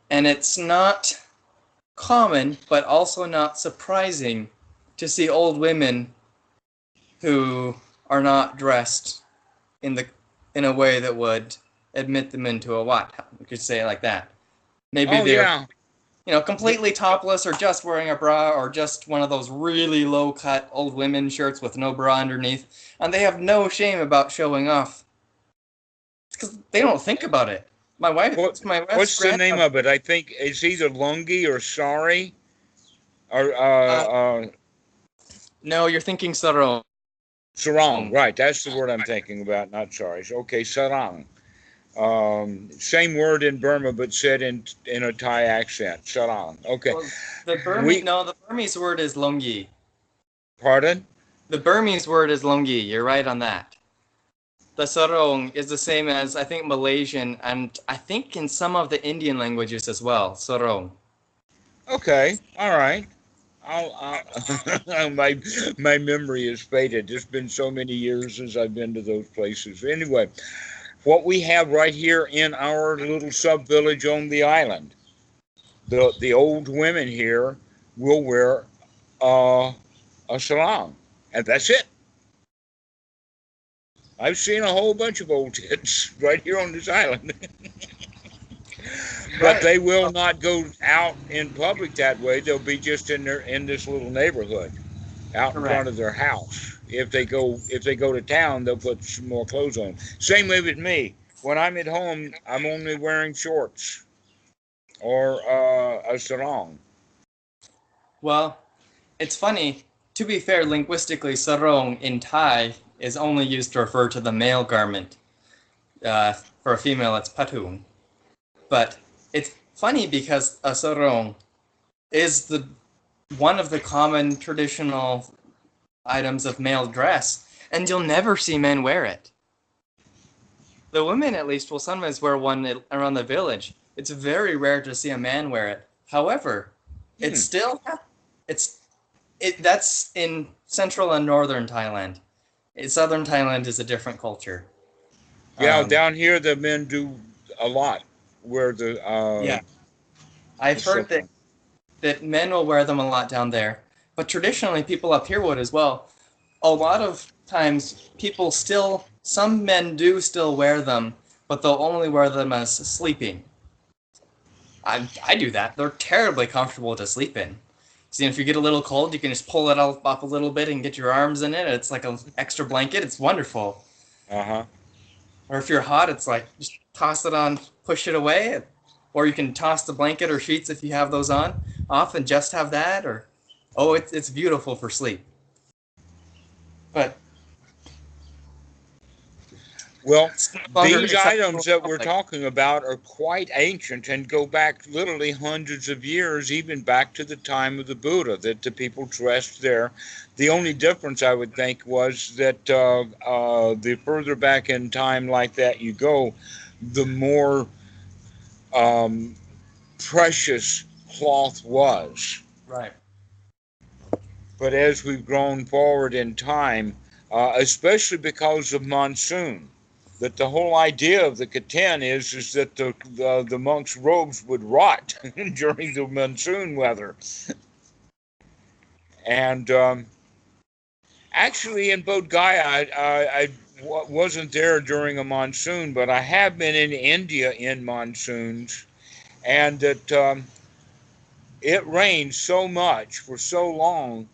and it's not common, but also not surprising to see old women who are not dressed in a way that would admit them into a wat. We could say it like that. Maybe they're completely topless or just wearing a bra or just one of those really low-cut old women shirts with no bra underneath, and they have no shame about showing off because they don't think about it. What's the name of it? I think it's either lungi or sari, or no, you're thinking sarong. sarong. Right, that's the word I'm thinking about, not sari. Okay, sarong. Same word in Burma, but said in a Thai accent. Sarong. Okay. Well, the Burmese word is longi. Pardon? The Burmese word is longi. You're right on that. The sarong is the same as, I think, Malaysian, and I think in some of the Indian languages as well, sarong. Okay, all right. My memory is faded. It's been so many years since I've been to those places. Anyway, what we have right here in our little sub-village on the island, the old women here will wear a sarong, and that's it. I've seen a whole bunch of old tits right here on this island. But they will not go out in public that way. They'll be just in this little neighborhood, out in front of their house. If they go to town, they'll put some more clothes on. Same way with me. When I'm at home, I'm only wearing shorts or a sarong. Well, it's funny. To be fair, linguistically, sarong in Thai is only used to refer to the male garment. For a female, it's patung. But it's funny because a sarong is the one of the common traditional items of male dress, and you'll never see men wear it. The women, at least, will sometimes wear one around the village. It's very rare to see a man wear it. However, it's still that's in central and northern Thailand. Southern Thailand is a different culture. Yeah, down here the men do a lot where Yeah, the I've heard sarong. that men will wear them a lot down there, but traditionally people up here would as well. A lot of times people still, some men do still wear them, but they'll only wear them as sleeping. I do that. They're terribly comfortable to sleep in. So if you get a little cold, you can just pull it up a little bit and get your arms in it. It's like an extra blanket. It's wonderful. Uh-huh. Or if you're hot, it's like just toss it on, push it away. Or you can toss the blanket or sheets if you have those on off and just have that. Or oh, it's beautiful for sleep. But Well, it's no longer these acceptable items in that we're public. talking about are quite ancient and go back literally hundreds of years, even back to the time of the Buddha, that the people dressed there. The only difference, I would think, was that the further back in time like that you go, the more um, precious cloth was. Right. But as we've grown forward in time, especially because of monsoon, that the whole idea of the keten is that the monks' robes would rot during the monsoon weather. And actually, in Bodh Gaya, wasn't there during a monsoon, but I have been in India in monsoons, and that it rained so much for so long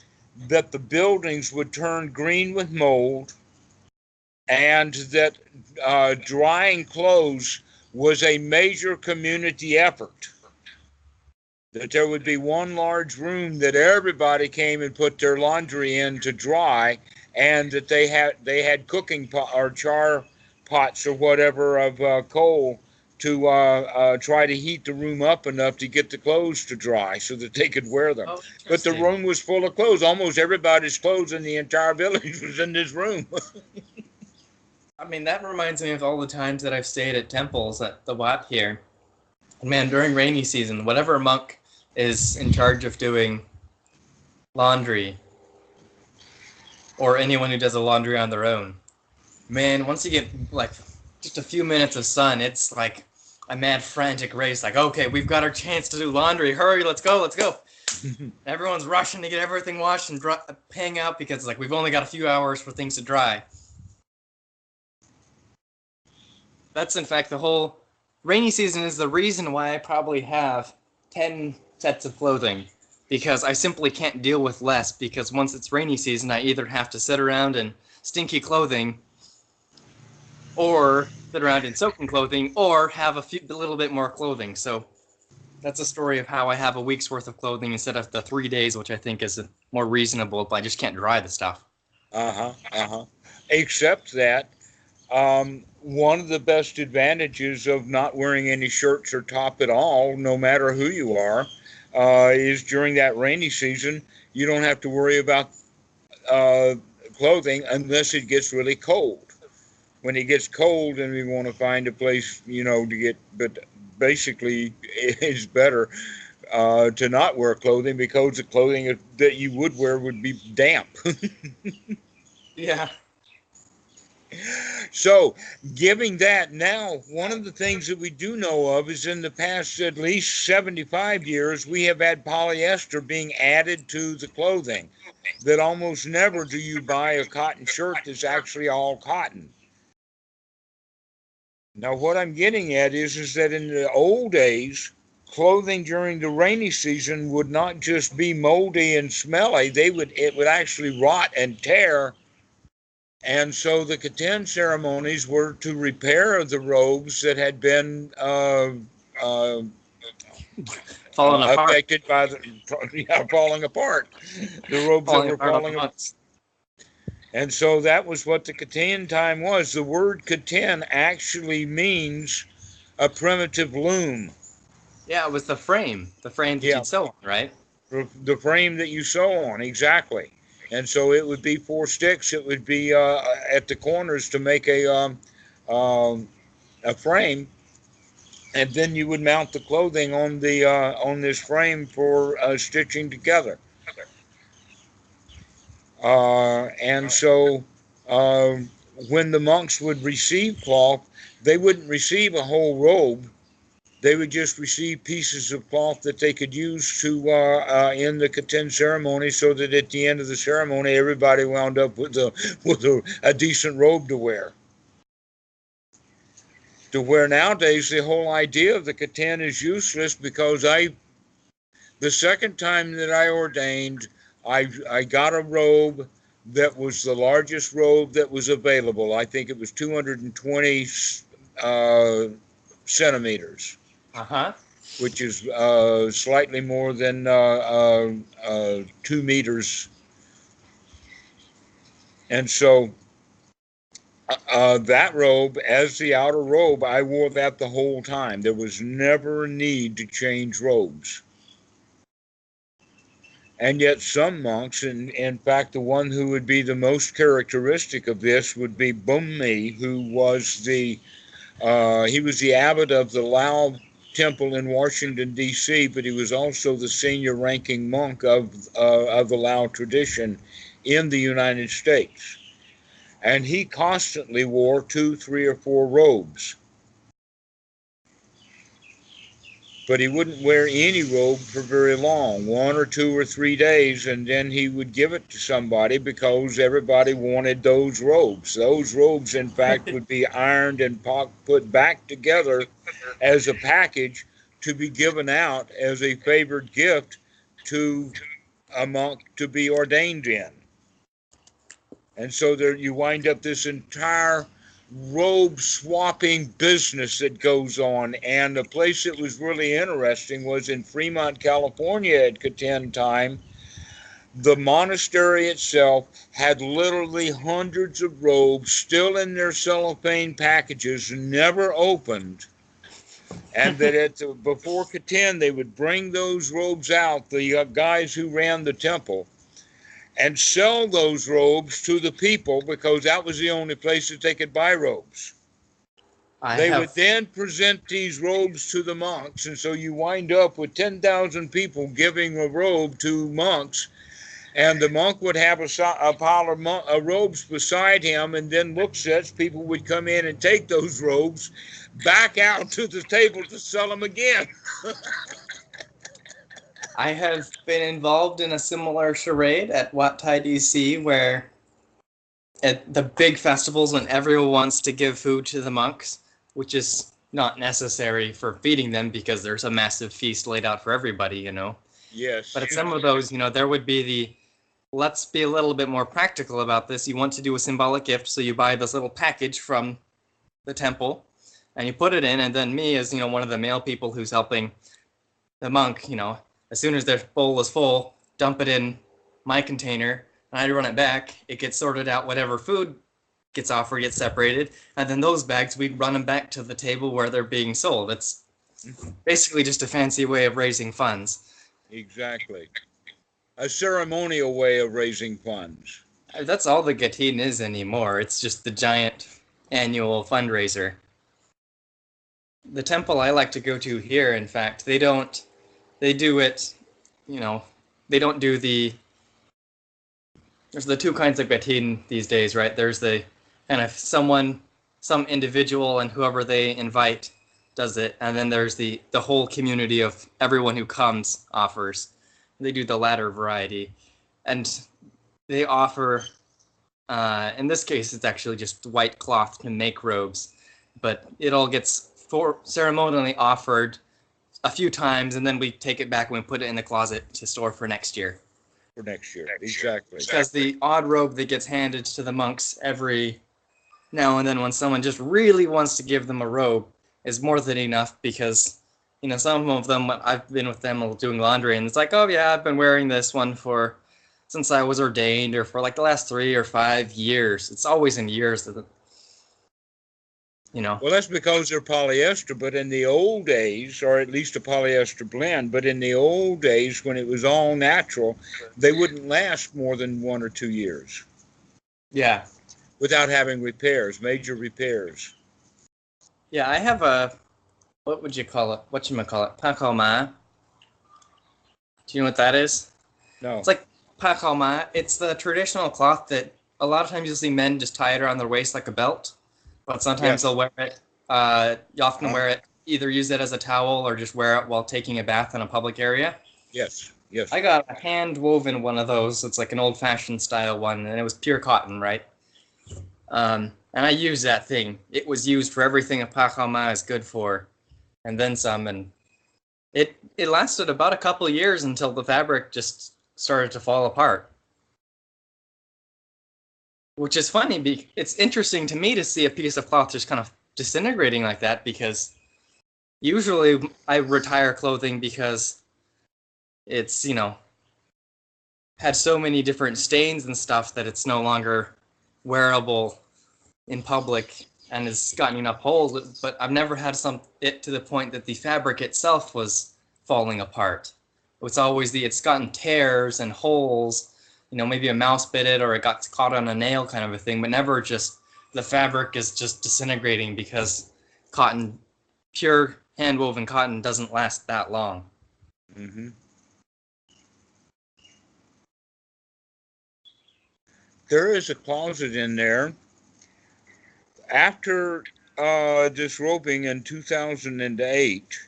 that the buildings would turn green with mold, and that drying clothes was a major community effort. That there would be one large room that everybody came and put their laundry in to dry, and that they had cooking pot or char pots or whatever of coal to try to heat the room up enough to get the clothes to dry so that they could wear them. Oh, But the interesting. room was full of clothes. Almost everybody's clothes in the entire village was in this room. I mean, that reminds me of all the times that I've stayed at temples at the Wat here. And man, during rainy season, whatever monk is in charge of doing laundry, or anyone who does the laundry on their own, man, once you get like just a few minutes of sun, it's like a mad frantic race. Like, okay, we've got our chance to do laundry. Hurry, let's go, let's go. Everyone's rushing to get everything washed and hang out because like we've only got a few hours for things to dry. That's in fact the whole rainy season is the reason why I probably have 10 sets of clothing, because I simply can't deal with less, because once it's rainy season I either have to sit around in stinky clothing or sit around in soaking clothing or have a little bit more clothing. So that's a story of how I have a week's worth of clothing instead of the 3 days, which I think is more reasonable, but I just can't dry the stuff. Uh-huh, uh-huh. Except that one of the best advantages of not wearing any shirts or top at all, no matter who you are, is during that rainy season, you don't have to worry about uh, clothing unless it gets really cold. When it gets cold and we want to find a place, to get, but basically it's better to not wear clothing because the clothing that you would wear would be damp. Yeah. So, giving that now, one of the things that we do know of is in the past at least 75 years, we have had polyester being added to the clothing. That almost never do you buy a cotton shirt that's actually all cotton. Now, what I'm getting at is that in the old days, clothing during the rainy season would not just be moldy and smelly; it would actually rot and tear. And so the Keten ceremonies were to repair the robes that had been uh, Falling apart. affected by falling apart, the robes that Falling were apart on falling the apart. monks. And so that was what the Keten time was. The word Keten actually means a primitive loom. Yeah, it was the frame that Yeah, you'd sew on, right? the frame that you sew on, exactly. And so it would be 4 sticks. It would be at the corners to make um, a frame, and then you would mount the clothing on this frame for stitching together. And so uh, when the monks would receive cloth, they wouldn't receive a whole robe. They would just receive pieces of cloth that they could use to in the Keten ceremony, so that at the end of the ceremony, everybody wound up with a decent robe to wear. To where nowadays the whole idea of the Keten is useless, because the second time that I ordained, I got a robe that was the largest robe that was available. I think it was 220 uh, centimeters, Uh-huh. which is slightly more than 2 meters. And so that robe, as the outer robe, I wore that the whole time. There was never a need to change robes. And yet some monks, and in fact the one who would be the most characteristic of this would be Bummi, who was he was the abbot of the Lao Temple in Washington, D.C., but he was also the senior ranking monk of the Lao tradition in the United States. And he constantly wore 2, 3, or 4 robes. But he wouldn't wear any robe for very long, 1 or 2 or 3 days, and then he would give it to somebody, because everybody wanted those robes. Those robes, in fact, would be ironed and put back together as a package to be given out as a favored gift to a monk to be ordained in. And so there you wind up this entire robe swapping business that goes on. And the place that was really interesting was in Fremont, California at Keten time. The monastery itself had literally hundreds of robes still in their cellophane packages, never opened. And that before Keten, they would bring those robes out, the guys who ran the temple, and sell those robes to the people, because that was the only place that they could buy robes. I They would have then present these robes to the monks, and so you wind up with 10,000 people giving a robe to monks, and the monk would have a pile of robes beside him, and then look sets, people would come in and take those robes back out to the table to sell them again. I have been involved in a similar charade at Wat Thai DC, where at the big festivals when everyone wants to give food to the monks, which is not necessary for feeding them because there's a massive feast laid out for everybody, Yes. But at some of those, there would be let's be a little bit more practical about this. You want to do a symbolic gift, so you buy this little package from the temple and you put it in, and then me, as one of the male people who's helping the monk, as soon as their bowl is full, dump it in my container, and I run it back. It gets sorted out, whatever food gets offered gets separated, and then those bags, we run them back to the table where they're being sold. It's basically just a fancy way of raising funds. Exactly. A ceremonial way of raising funds. That's all the Gatin is anymore. It's just the giant annual fundraiser. The temple I like to go to here, in fact, they do it, they don't do there's the 2 kinds of Gatin these days, right? There's the kind of some individual and whoever they invite does it, and then there's the whole community of everyone who comes offers. They do the latter variety, and they offer, in this case, it's actually just white cloth to make robes, but it all gets ceremonially offered a few times, and then we take it back and we put it in the closet to store for next year. For next year, exactly. Because the odd robe that gets handed to the monks every now and then when someone just really wants to give them a robe is more than enough, because some of them, I've been with them doing laundry, and it's like, oh yeah, I've been wearing this one since I was ordained, or for like the last 3 or 5 years. It's always in years. you know. Well, that's because they're polyester, but in the old days, or at least a polyester blend, but in the old days when it was all natural, they wouldn't last more than 1 or 2 years Yeah. without having repairs, major repairs. Yeah, I have a, what would you call it? Whatchamacallit? Pakalma. Do you know what that is? No. It's like pakalma. It's the traditional cloth that a lot of times you'll see men just tie it around their waist like a belt, but sometimes Yes. they'll wear it. You often Uh-huh. wear it, either use it as a towel or just wear it while taking a bath in a public area. Yes. Yes. I got a hand woven one of those. It's like an old fashioned style one, and it was pure cotton, right? And I used that thing. It was used for everything a pakalma is good for, and then some. And it lasted about a couple of years until the fabric just started to fall apart. Which is funny. It's interesting to me to see a piece of cloth just kind of disintegrating like that, because usually I retire clothing because it's, had so many different stains and stuff that it's no longer wearable in public and has gotten enough holes. But I've never had it to the point that the fabric itself was falling apart. It's gotten tears and holes, maybe a mouse bit it or it got caught on a nail kind of a thing, but never just the fabric is just disintegrating, because pure hand-woven cotton doesn't last that long. Mm-hmm. There is a closet in there. After this roping in 2008,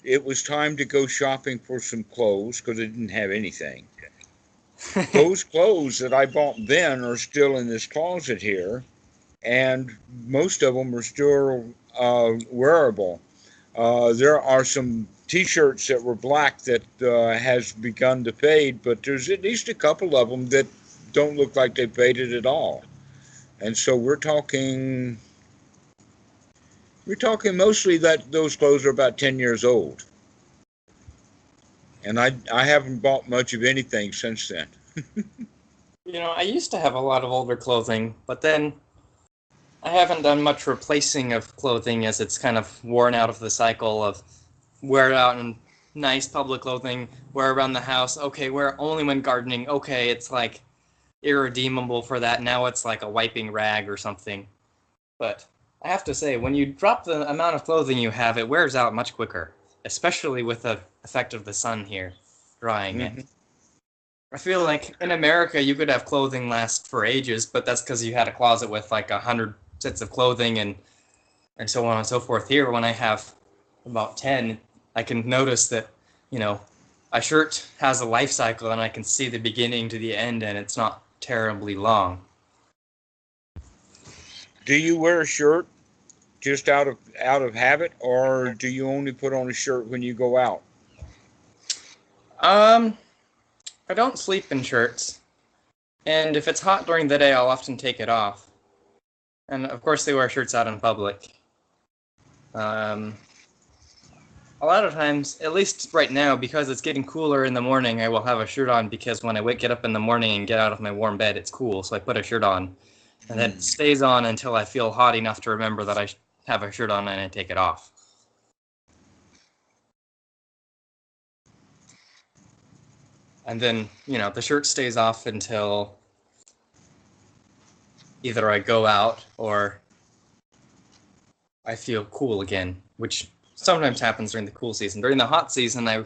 it was time to go shopping for some clothes because I didn't have anything. Those clothes that I bought then are still in this closet here, and most of them are still wearable. There are some T-shirts that were black that has begun to fade, but there's at least a couple of them that don't look like they faded at all. And so we're talking mostly that those clothes are about 10 years old, and I haven't bought much of anything since then. I used to have a lot of older clothing, but then I haven't done much replacing of clothing, as it's kind of worn out of the cycle of wear out in nice public clothing, wear around the house. Okay, wear only when gardening. Okay, it's like irredeemable for that. Now it's like a wiping rag or something. But I have to say, when you drop the amount of clothing you have, it wears out much quicker, especially with the effect of the sun here drying Mm-hmm. it. I feel like in America you could have clothing last for ages, but that's because you had a closet with like 100 sets of clothing and so on and so forth. Here, when I have about 10, I can notice that, a shirt has a life cycle and I can see the beginning to the end, and it's not terribly long. Do you wear a shirt just out of habit, or do you only put on a shirt when you go out? Um, I don't sleep in shirts, and if it's hot during the day, I'll often take it off. And of course, they wear shirts out in public. Um, a lot of times, at least right now, because it's getting cooler in the morning, I will have a shirt on, because when get up in the morning and get out of my warm bed, it's cool, so I put a shirt on. And then it stays on until I feel hot enough to remember that I have a shirt on, and I take it off. And then, the shirt stays off until either I go out or I feel cool again, which sometimes happens during the cool season. During the hot season, I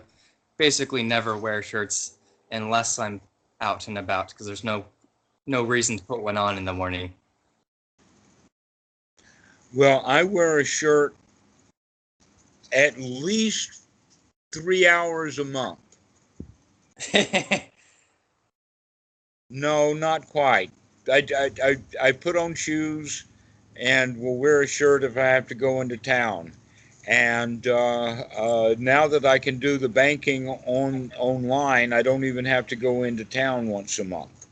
basically never wear shirts unless I'm out and about, because there's no reason to put one on in the morning. Well, I wear a shirt at least 3 hours a month. No, not quite. I put on shoes and will wear a shirt if I have to go into town. And now that I can do the banking online, I don't even have to go into town once a month.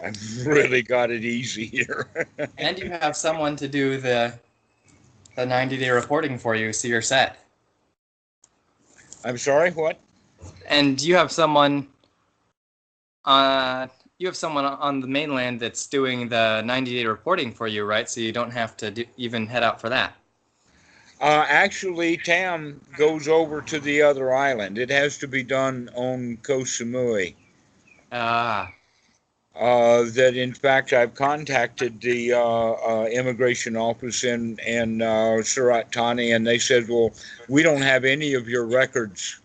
I've really got it easy here. And you have someone to do the 90-day reporting for you, so you're set. I'm sorry, what? And you have someone you have someone on the mainland that's doing the 90-day reporting for you, right? So you don't have to even head out for that. Actually, Tam goes over to the other island. It has to be done on Koh Samui. Ah, That in fact I've contacted the immigration office in Surat Thani, and they said, "Well, we don't have any of your records."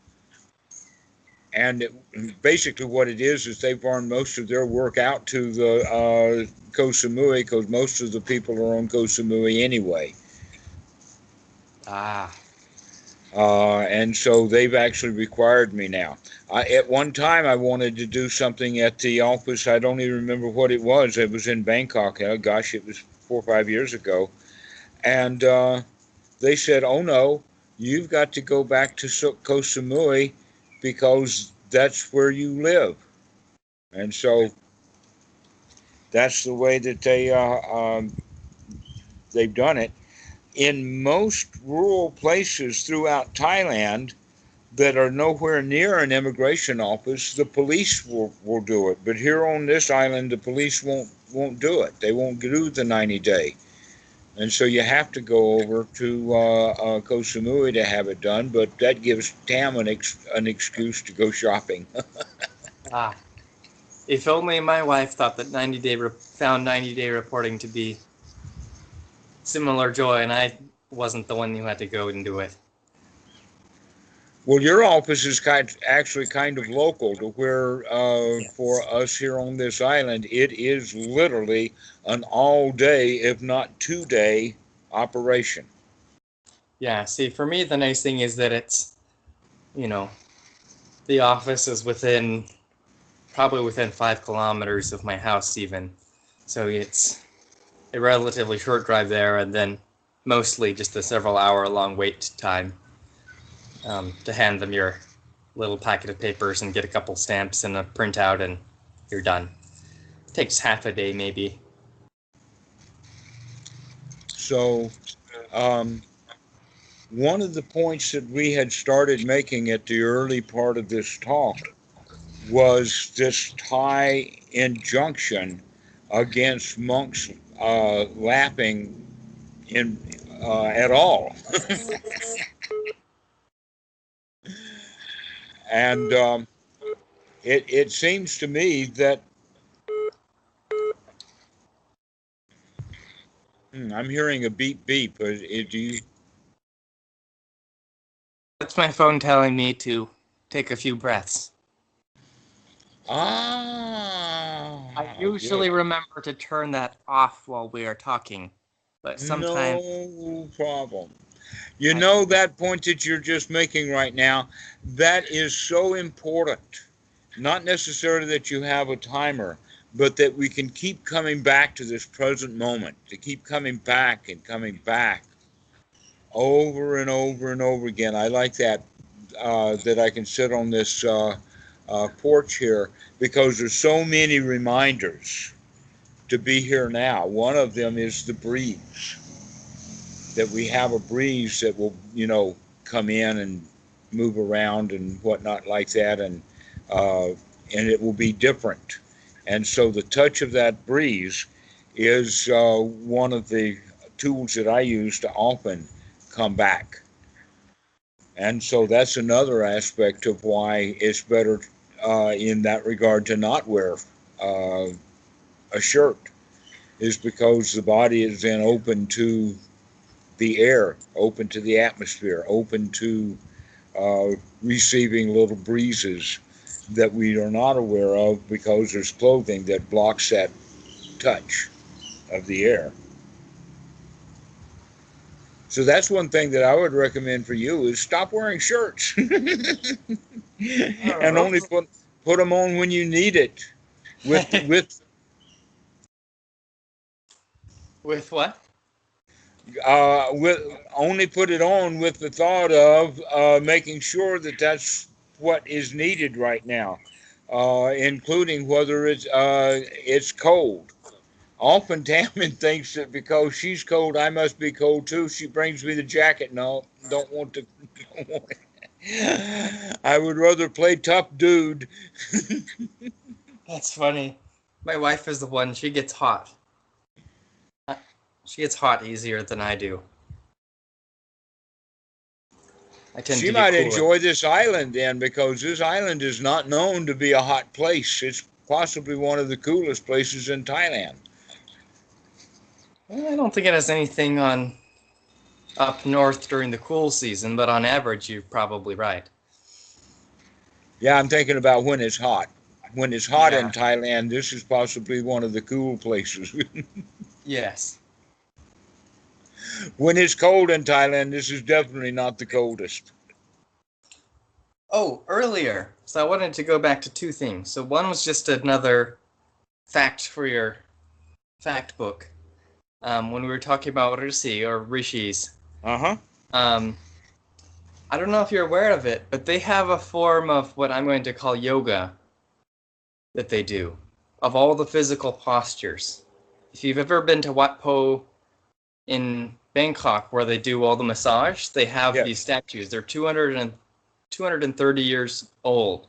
Basically, what it is they've run most of their work out to the Koh Samui because most of the people are on Koh Samui anyway. ah, And so they've actually required me now. At one time, I wanted to do something at the office. I don't even remember what it was. It was in Bangkok. Oh, gosh, it was 4 or 5 years ago. And they said, "Oh no, you've got to go back to Koh Samui because that's where you live." And so that's the way that they've done it. In most rural places throughout Thailand that are nowhere near an immigration office, the police will do it. But here on this island, the police won't do it. They won't do the 90-day. And so you have to go over to Koh Samui to have it done. But that gives Tam an excuse to go shopping. ah. If only my wife thought that found 90-day reporting to be similar joy, and I wasn't the one who had to go and do it. Well, your office is actually kind of local to where, for Yes. us here on this island, it is literally an all-day, if not 2-day, operation. Yeah, see, for me, the nice thing is that it's, you know, the office is probably within 5 kilometers of my house, even. So it's a relatively short drive there, and then mostly just a several-hour-long wait time to hand them your little packet of papers and get a couple stamps and a printout, and you're done. Takes half a day, maybe. So, um, one of the points that we had started making at the early part of this talk was this Thai injunction against monks lapping in at all. And it seems to me that I'm hearing a beep beep. Do you? That's my phone telling me to take a few breaths. I Good. usually remember to turn that off while we are talking, but sometimes No problem. You I know that point that you're just making right now, that is so important. Not necessarily that you have a timer, but that we can keep coming back to this present moment, to keep coming back and coming back over and over and over again. I like that that I can sit on this porch here because there's so many reminders to be here now. One of them is the breeze, that we have a breeze that will, come in and move around and whatnot like that, and it will be different. And so the touch of that breeze is one of the tools that I use to often come back. And so that's another aspect of why it's better in that regard to not wear uh, a shirt, is because the body is then open to the air, open to the atmosphere, open to uh, receiving little breezes that we are not aware of because there's clothing that blocks that touch of the air. So that's one thing that I would recommend for you is stop wearing shirts and oh, only put them on when you need it. With with what? with only put it on with the thought of making sure that that's what is needed right now, including whether it's cold. Often Tammin thinks that because she's cold, I must be cold too. She brings me the jacket. No, don't want to. Don't want I would rather play tough dude. That's funny. My wife is the one, she gets hot. She gets hot easier than I do. I tend She to get might cooler. enjoy this island then, because this island is not known to be a hot place. It's possibly one of the coolest places in Thailand. I don't think it has anything on up north during the cool season, but on average, you're probably right. Yeah, I'm thinking about when it's hot. When it's hot in Yeah. Thailand, this is possibly one of the cool places. Yes. When it's cold in Thailand, this is definitely not the coldest. Oh, earlier. So I wanted to go back to two things. So one was just another fact for your fact book. When we were talking about Rishi or Rishis. Uh huh. Um, I don't know if you're aware of it, but they have a form of what I'm going to call yoga that they do, of all the physical postures. If you've ever been to Wat Po in Bangkok, where they do all the massage, they have Yes. these statues. They're 230 years old,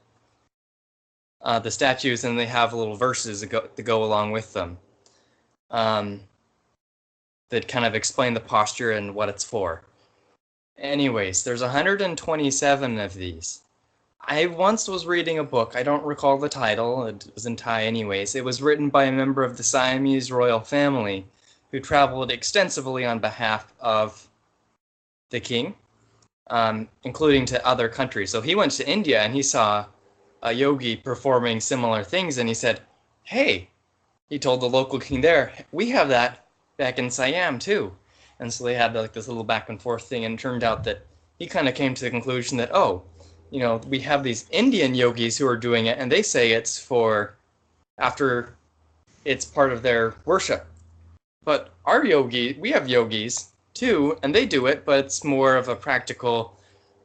the statues, and they have little verses that go along with them um, that kind of explain the posture and what it's for. Anyways, there's 127 of these. I once was reading a book. I don't recall the title. It was in Thai anyways. It was written by a member of the Siamese royal family who traveled extensively on behalf of the king, including to other countries. So he went to India and he saw a yogi performing similar things, and he said, hey, he told the local king there, we have that back in Siam too. And so they had like this little back and forth thing, and it turned out that he kind of came to the conclusion that, oh, you know, we have these Indian yogis who are doing it, and they say it's for after it's part of their worship. But we have yogis too, and they do it, but it's more of a practical,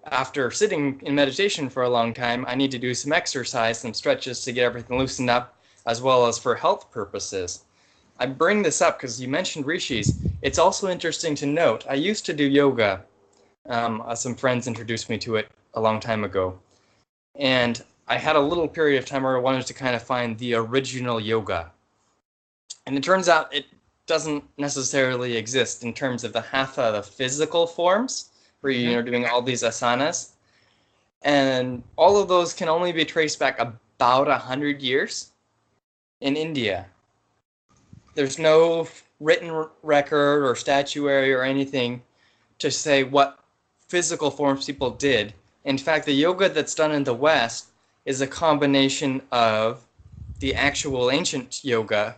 after sitting in meditation for a long time, I need to do some exercise, some stretches to get everything loosened up, as well as for health purposes. I bring this up because you mentioned rishis. It's also interesting to note, I used to do yoga. Some friends introduced me to it a long time ago. And I had a little period of time where I wanted to kind of find the original yoga. And it turns out it doesn't necessarily exist in terms of the hatha, the physical forms, where you're doing all these asanas. And all of those can only be traced back about 100 years in India. There's no written record or statuary or anything to say what physical forms people did. In fact, the yoga that's done in the West is a combination of the actual ancient yoga,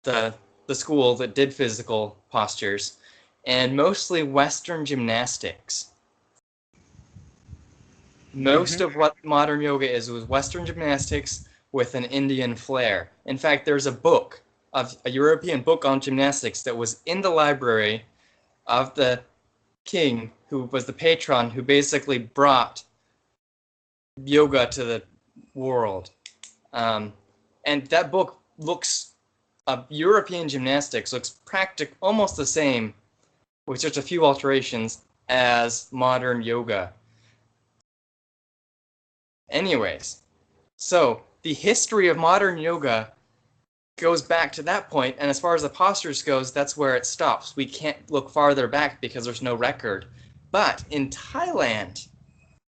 the school that did physical postures, and mostly Western gymnastics. Most of what modern yoga is was Western gymnastics with an Indian flair. In fact, there's a European book on gymnastics that was in the library of the king, who was the patron, who basically brought yoga to the world. And that book European gymnastics looks almost the same, with just a few alterations, as modern yoga. Anyways, so the history of modern yoga goes back to that point, and as far as the postures goes, that's where it stops. We can't look farther back because there's no record. But in Thailand,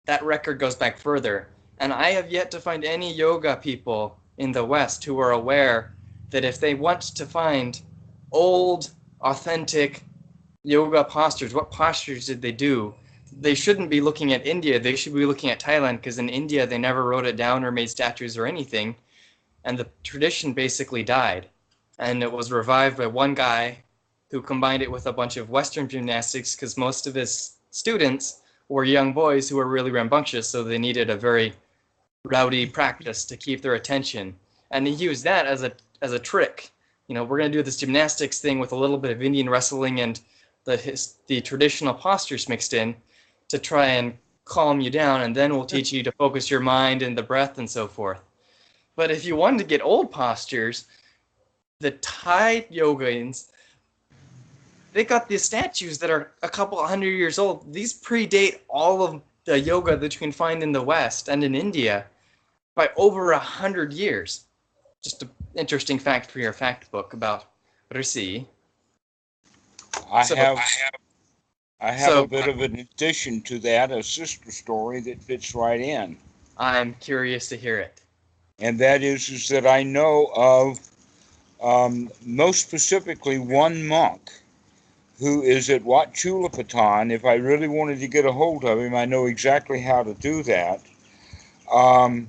that record goes back further, and I have yet to find any yoga people in the West who are aware that if they want to find old, authentic yoga postures, what postures did they do? They shouldn't be looking at India. They should be looking at Thailand, because in India they never wrote it down or made statues or anything, and the tradition basically died. And it was revived by one guy who combined it with a bunch of Western gymnastics, because most of his students were young boys who were really rambunctious, so they needed a very rowdy practice to keep their attention. And he used that as a trick. You know, we're going to do this gymnastics thing with a little bit of Indian wrestling and the traditional postures mixed in to try and calm you down, and then we'll teach you to focus your mind and the breath and so forth. But if you wanted to get old postures, the Thai yogins, they got these statues that are a couple 100 years old. These predate all of the yoga that you can find in the West and in India by over 100 years. Just to interesting fact for your fact book about Rishi. I So, have I have a so bit of an addition to that, a sister story that fits right in. I'm curious to hear it. And that is that I know of most specifically one monk who is at Wat Chulapatan. If I really wanted to get a hold of him, I know exactly how to do that. Um,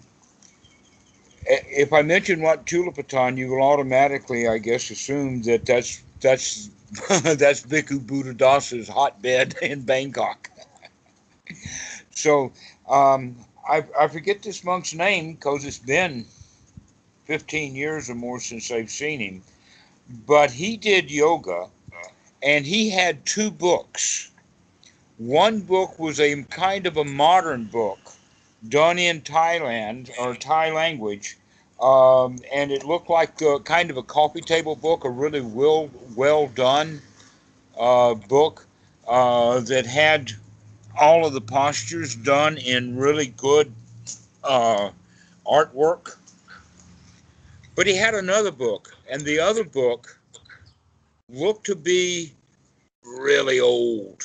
if I mention Wat Chulapatan, you will automatically, I guess, assume that that's that's Bhikkhu Buddhadasa's hotbed in Bangkok. So I forget this monk's name because it's been 15 years or more since I've seen him. But he did yoga, and he had two books. One book was a kind of a modern book done in Thailand or Thai language, and it looked like kind of a coffee table book, a really well done book that had all of the postures done in really good uh, artwork. But he had another book, and the other book looked to be really old,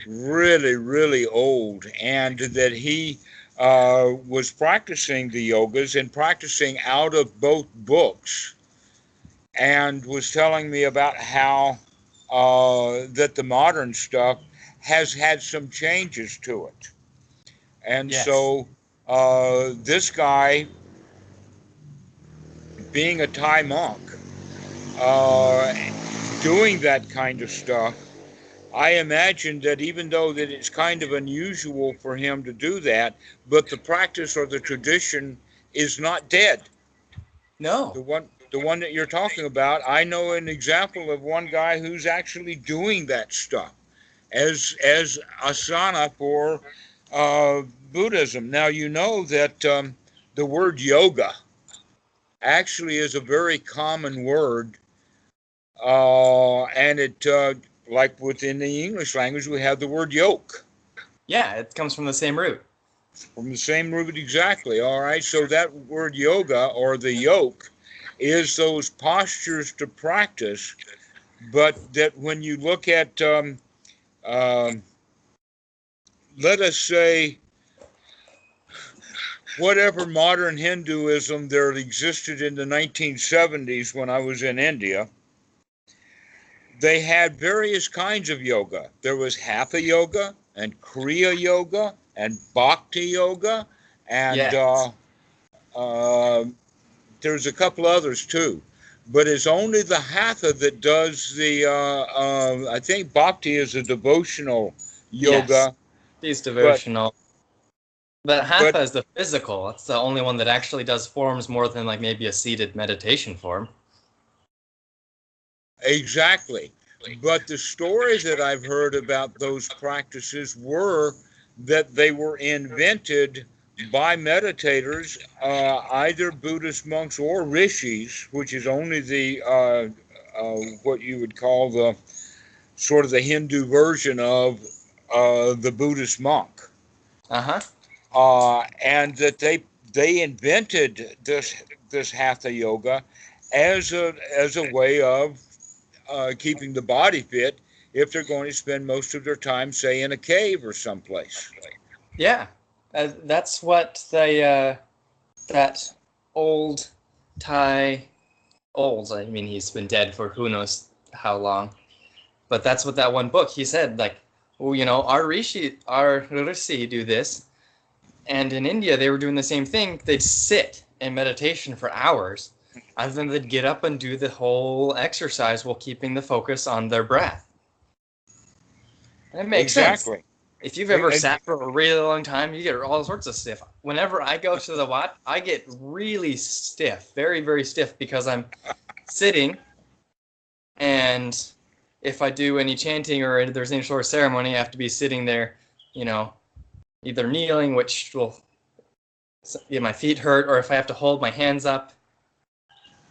really old, and that he was practicing the yogas and practicing out of both books, and was telling me about how that the modern stuff has had some changes to it. And Yes. so this guy, being a Thai monk, uh, doing that kind of stuff, I imagine that even though that it's kind of unusual for him to do that, but the practice or the tradition is not dead. No. The one that you're talking about, I know an example of one guy who's actually doing that stuff as asana for uh, Buddhism. Now you know that the word yoga actually is a very common word, and it like within the English language we have the word yoke Yeah, it comes from the same root. from the same root exactly. All right, so that word yoga or the yoke is those postures to practice, but that when you look at um, let us say whatever modern Hinduism there existed in the 1970s when I was in India, they had various kinds of yoga. There was hatha yoga and kriya yoga and bhakti yoga, and Yes. uh, there's a couple others too. But it's only the hatha that does the. I think bhakti is a devotional Yes. yoga, He's but devotional. But but hatha is the physical. It's the only one that actually does forms more than like maybe a seated meditation form. exactly. But the stories that I've heard about those practices were that they were invented by meditators, either Buddhist monks or rishis, which is only the what you would call the sort of the Hindu version of the Buddhist monk, Uh-huh. and that they invented this hatha yoga as a way of keeping the body fit if they're going to spend most of their time, say, in a cave or someplace. Yeah. That's what that old Thai old, I mean he's been dead for who knows how long. But that's what that one book he said, like, well, our rishi do this. And in India, they were doing the same thing. They'd sit in meditation for hours, and then they'd get up and do the whole exercise while keeping the focus on their breath. And it makes sense. Exactly. If you've ever And sat for a really long time, you get all sorts of stiff. Whenever I go to the Wat, I get really stiff, very, very stiff, because I'm sitting, and if I do any chanting or there's any sort of ceremony, I have to be sitting there, you know, either kneeling, which will get my feet hurt, or if I have to hold my hands up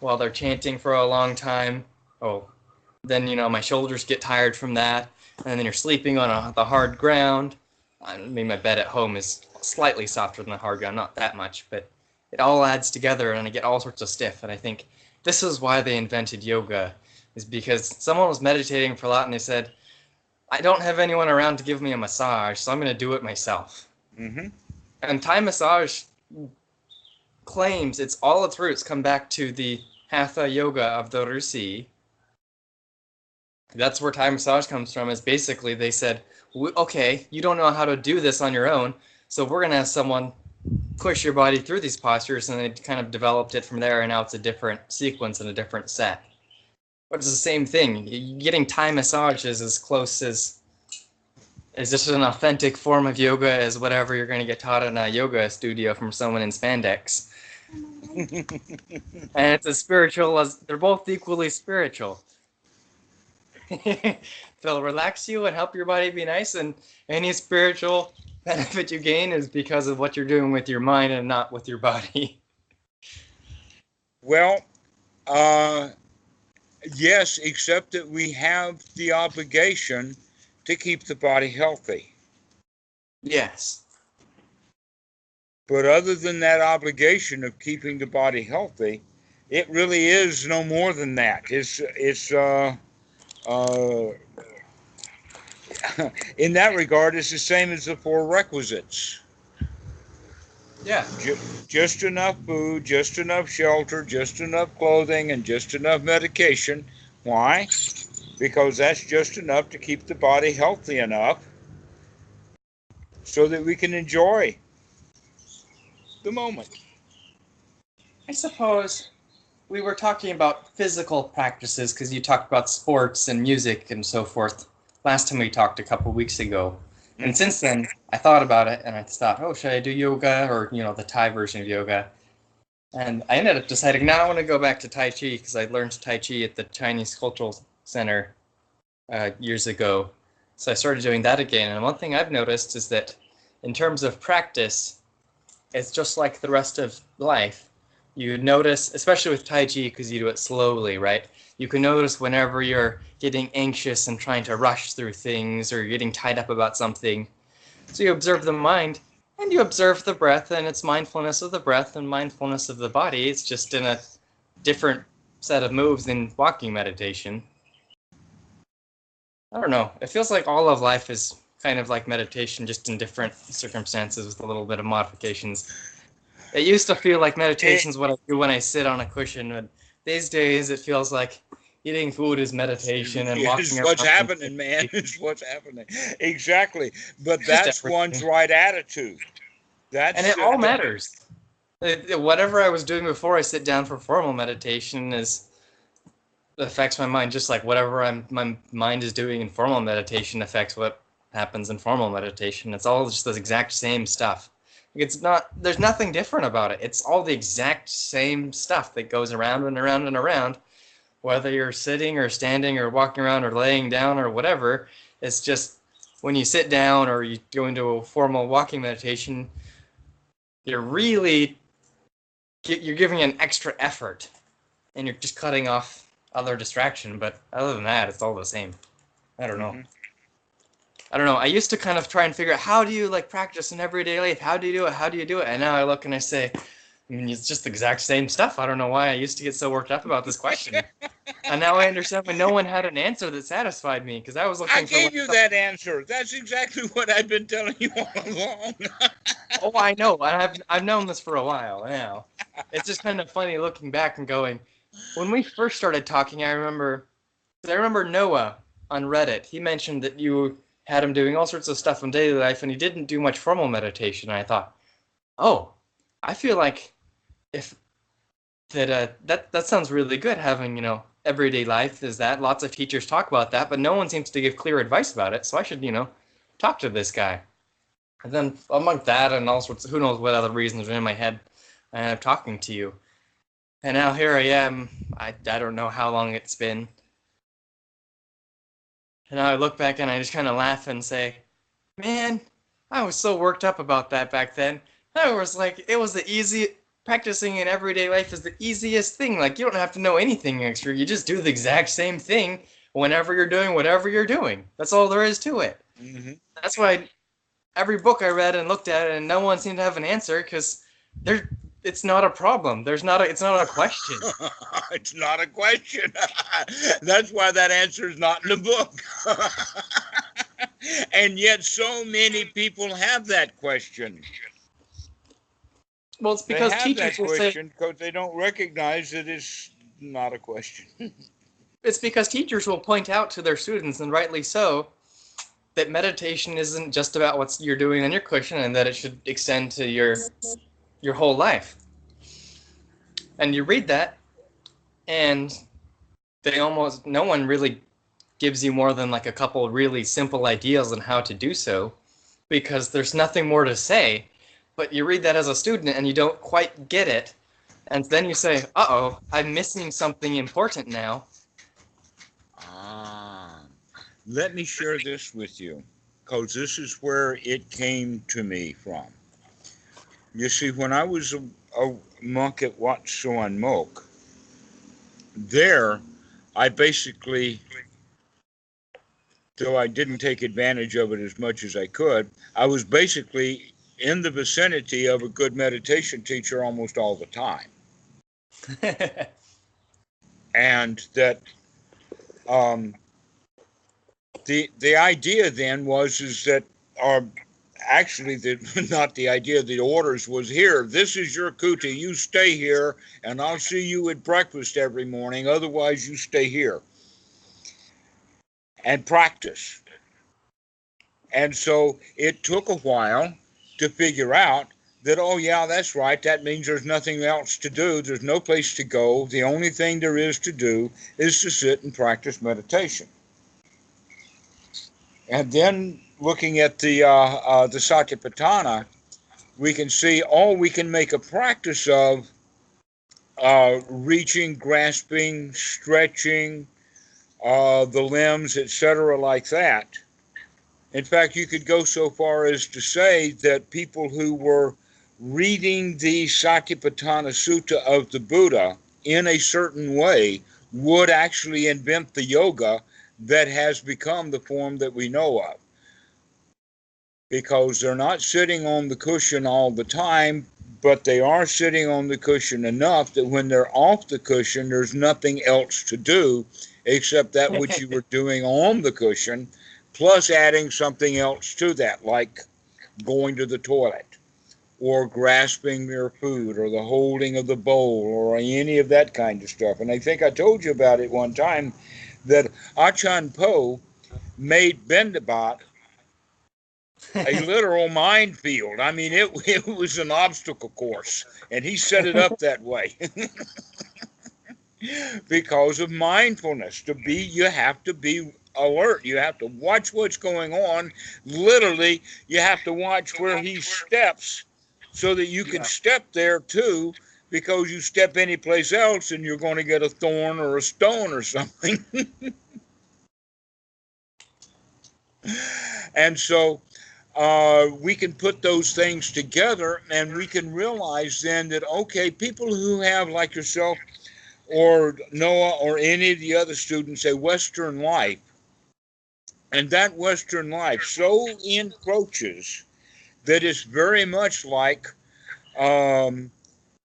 while they're chanting for a long time, oh, then my shoulders get tired from that, and then you're sleeping on the hard ground. I mean, my bed at home is slightly softer than the hard ground, not that much, but it all adds together and I get all sorts of stiff. And I think this is why they invented yoga, is because someone was meditating for a lot and they said, I don't have anyone around to give me a massage, so I'm going to do it myself. Mm-hmm. And Thai massage claims all its roots come back to the Hatha yoga of the Rusi. That's where Thai massage comes from, is basically they said, okay, you don't know how to do this on your own, so we're going to have someone push your body through these postures, and they kind of developed it from there, and now it's a different sequence and a different set. But it's the same thing. Getting Thai massage is as close as just an authentic form of yoga as whatever you're going to get taught in a yoga studio from someone in spandex. And it's as spiritual as, they're both equally spiritual. They'll relax you and help your body be nice, and any spiritual benefit you gain is because of what you're doing with your mind and not with your body. Well, yes, except that we have the obligation to keep the body healthy. Yes. But other than that obligation of keeping the body healthy, it really is no more than that. It's in that regard, it's the same as the four requisites. Yeah. Just enough food, just enough shelter, just enough clothing, and just enough medication. Why? Because that's just enough to keep the body healthy enough so that we can enjoy the moment. I suppose we were talking about physical practices because you talked about sports and music and so forth last time we talked a couple weeks ago. And since then, I thought about it and I thought, oh, should I do yoga or, the Thai version of yoga? And I ended up deciding, now I want to go back to Tai Chi because I learned Tai Chi at the Chinese Cultural Center years ago. So I started doing that again. And one thing I've noticed is that in terms of practice, it's just like the rest of life. You notice, especially with Tai Chi, because you do it slowly, right? You can notice whenever you're getting anxious and trying to rush through things or you're getting tied up about something. So you observe the mind and you observe the breath, and it's mindfulness of the breath and mindfulness of the body. It's just in a different set of moves than walking meditation. I don't know. It feels like all of life is kind of like meditation, just in different circumstances with a little bit of modifications. It used to feel like meditation is what I do when I sit on a cushion, but these days it feels like eating food is meditation and walking around. It's what's happening, man. It's what's happening. Exactly. But that's one's right attitude. And it all matters. Whatever I was doing before I sit down for formal meditation affects my mind, just like whatever my mind is doing in formal meditation affects what happens in formal meditation. It's all just the exact same stuff. There's nothing different about it. It's all the exact same stuff that goes around and around and around, whether you're sitting or standing or walking around or laying down or whatever. It's just when you sit down or you go into a formal walking meditation, you're giving an extra effort and you're just cutting off other distraction. But other than that, it's all the same. I don't know. Mm-hmm. I don't know. I used to kind of try and figure out, how do you practice in everyday life? How do you do it? How do you do it? And now I look and I say, it's just the exact same stuff. I don't know why I used to get so worked up about this question. And now I understand when no one had an answer that satisfied me, because I was looking for... I gave you that answer. That's exactly what I've been telling you all along. Oh, I know. I've known this for a while now. It's just kind of funny looking back and going, when we first started talking, I remember Noah on Reddit. He mentioned that you had him doing all sorts of stuff in daily life, and he didn't do much formal meditation. And I thought, oh, I feel like that sounds really good, having, everyday life is that. Lots of teachers talk about that, but no one seems to give clear advice about it. So I should, talk to this guy. And then among that and all sorts of, who knows what other reasons are in my head, I ended up talking to you. And now here I am. I don't know how long it's been. And now I look back and I just kind of laugh and say, man, I was so worked up about that back then. I was like, it was the easy, practicing in everyday life is the easiest thing. Like, you don't have to know anything extra. You just do the exact same thing whenever you're doing whatever you're doing. That's all there is to it. Mm-hmm. That's why every book I read and looked at, and no one seemed to have an answer, because It's not a problem. It's not a question. It's not a question. That's why that answer is not in the book. And yet so many people have that question. Well, it's They because have teachers that will say question because they don't recognize that it's not a question. it's because teachers will point out to their students, and rightly so, that meditation isn't just about what you're doing on your cushion, and that it should extend to your whole life. And you read that, and no one really gives you more than like a couple really simple ideas on how to do so, because there's nothing more to say. But you read that as a student and you don't quite get it, and then you say, "Uh-oh, I'm missing something important now." Ah, let me share this with you because this is where it came to me from. You see, when I was a monk at Wat Suan Mok, there I basically, though I didn't take advantage of it as much as I could, I was basically in the vicinity of a good meditation teacher almost all the time. And that um, the idea then was is that actually not the idea, the orders was, here, this is your kuti, you stay here and I'll see you at breakfast every morning, otherwise you stay here and practice. And so it took a while to figure out that, oh yeah, that's right, that means there's nothing else to do, there's no place to go, the only thing there is to do is to sit and practice meditation. And then looking at the Satipatthana, we can see, oh, we can make a practice of reaching, grasping, stretching the limbs, etc., like that. In fact, you could go so far as to say that people who were reading the Satipatthana Sutta of the Buddha in a certain way would actually invent the yoga that has become the form that we know of. Because they're not sitting on the cushion all the time, but they are sitting on the cushion enough that when they're off the cushion, there's nothing else to do except that which you were doing on the cushion, plus adding something else to that, like going to the toilet or grasping your food or the holding of the bowl or any of that kind of stuff. And I think I told you about it one time that Achan Po made Bendabat a literal minefield. I mean, it was an obstacle course, and he set it up that way because of mindfulness. You have to be alert. You have to watch what's going on. Literally, you have to watch where he steps so that you can step there too. Because you step anyplace else and you're going to get a thorn or a stone or something. And so we can put those things together and we can realize then that, okay, people who have, like yourself or Noah or any of the other students, a Western life, and that Western life so encroaches that it's very much like,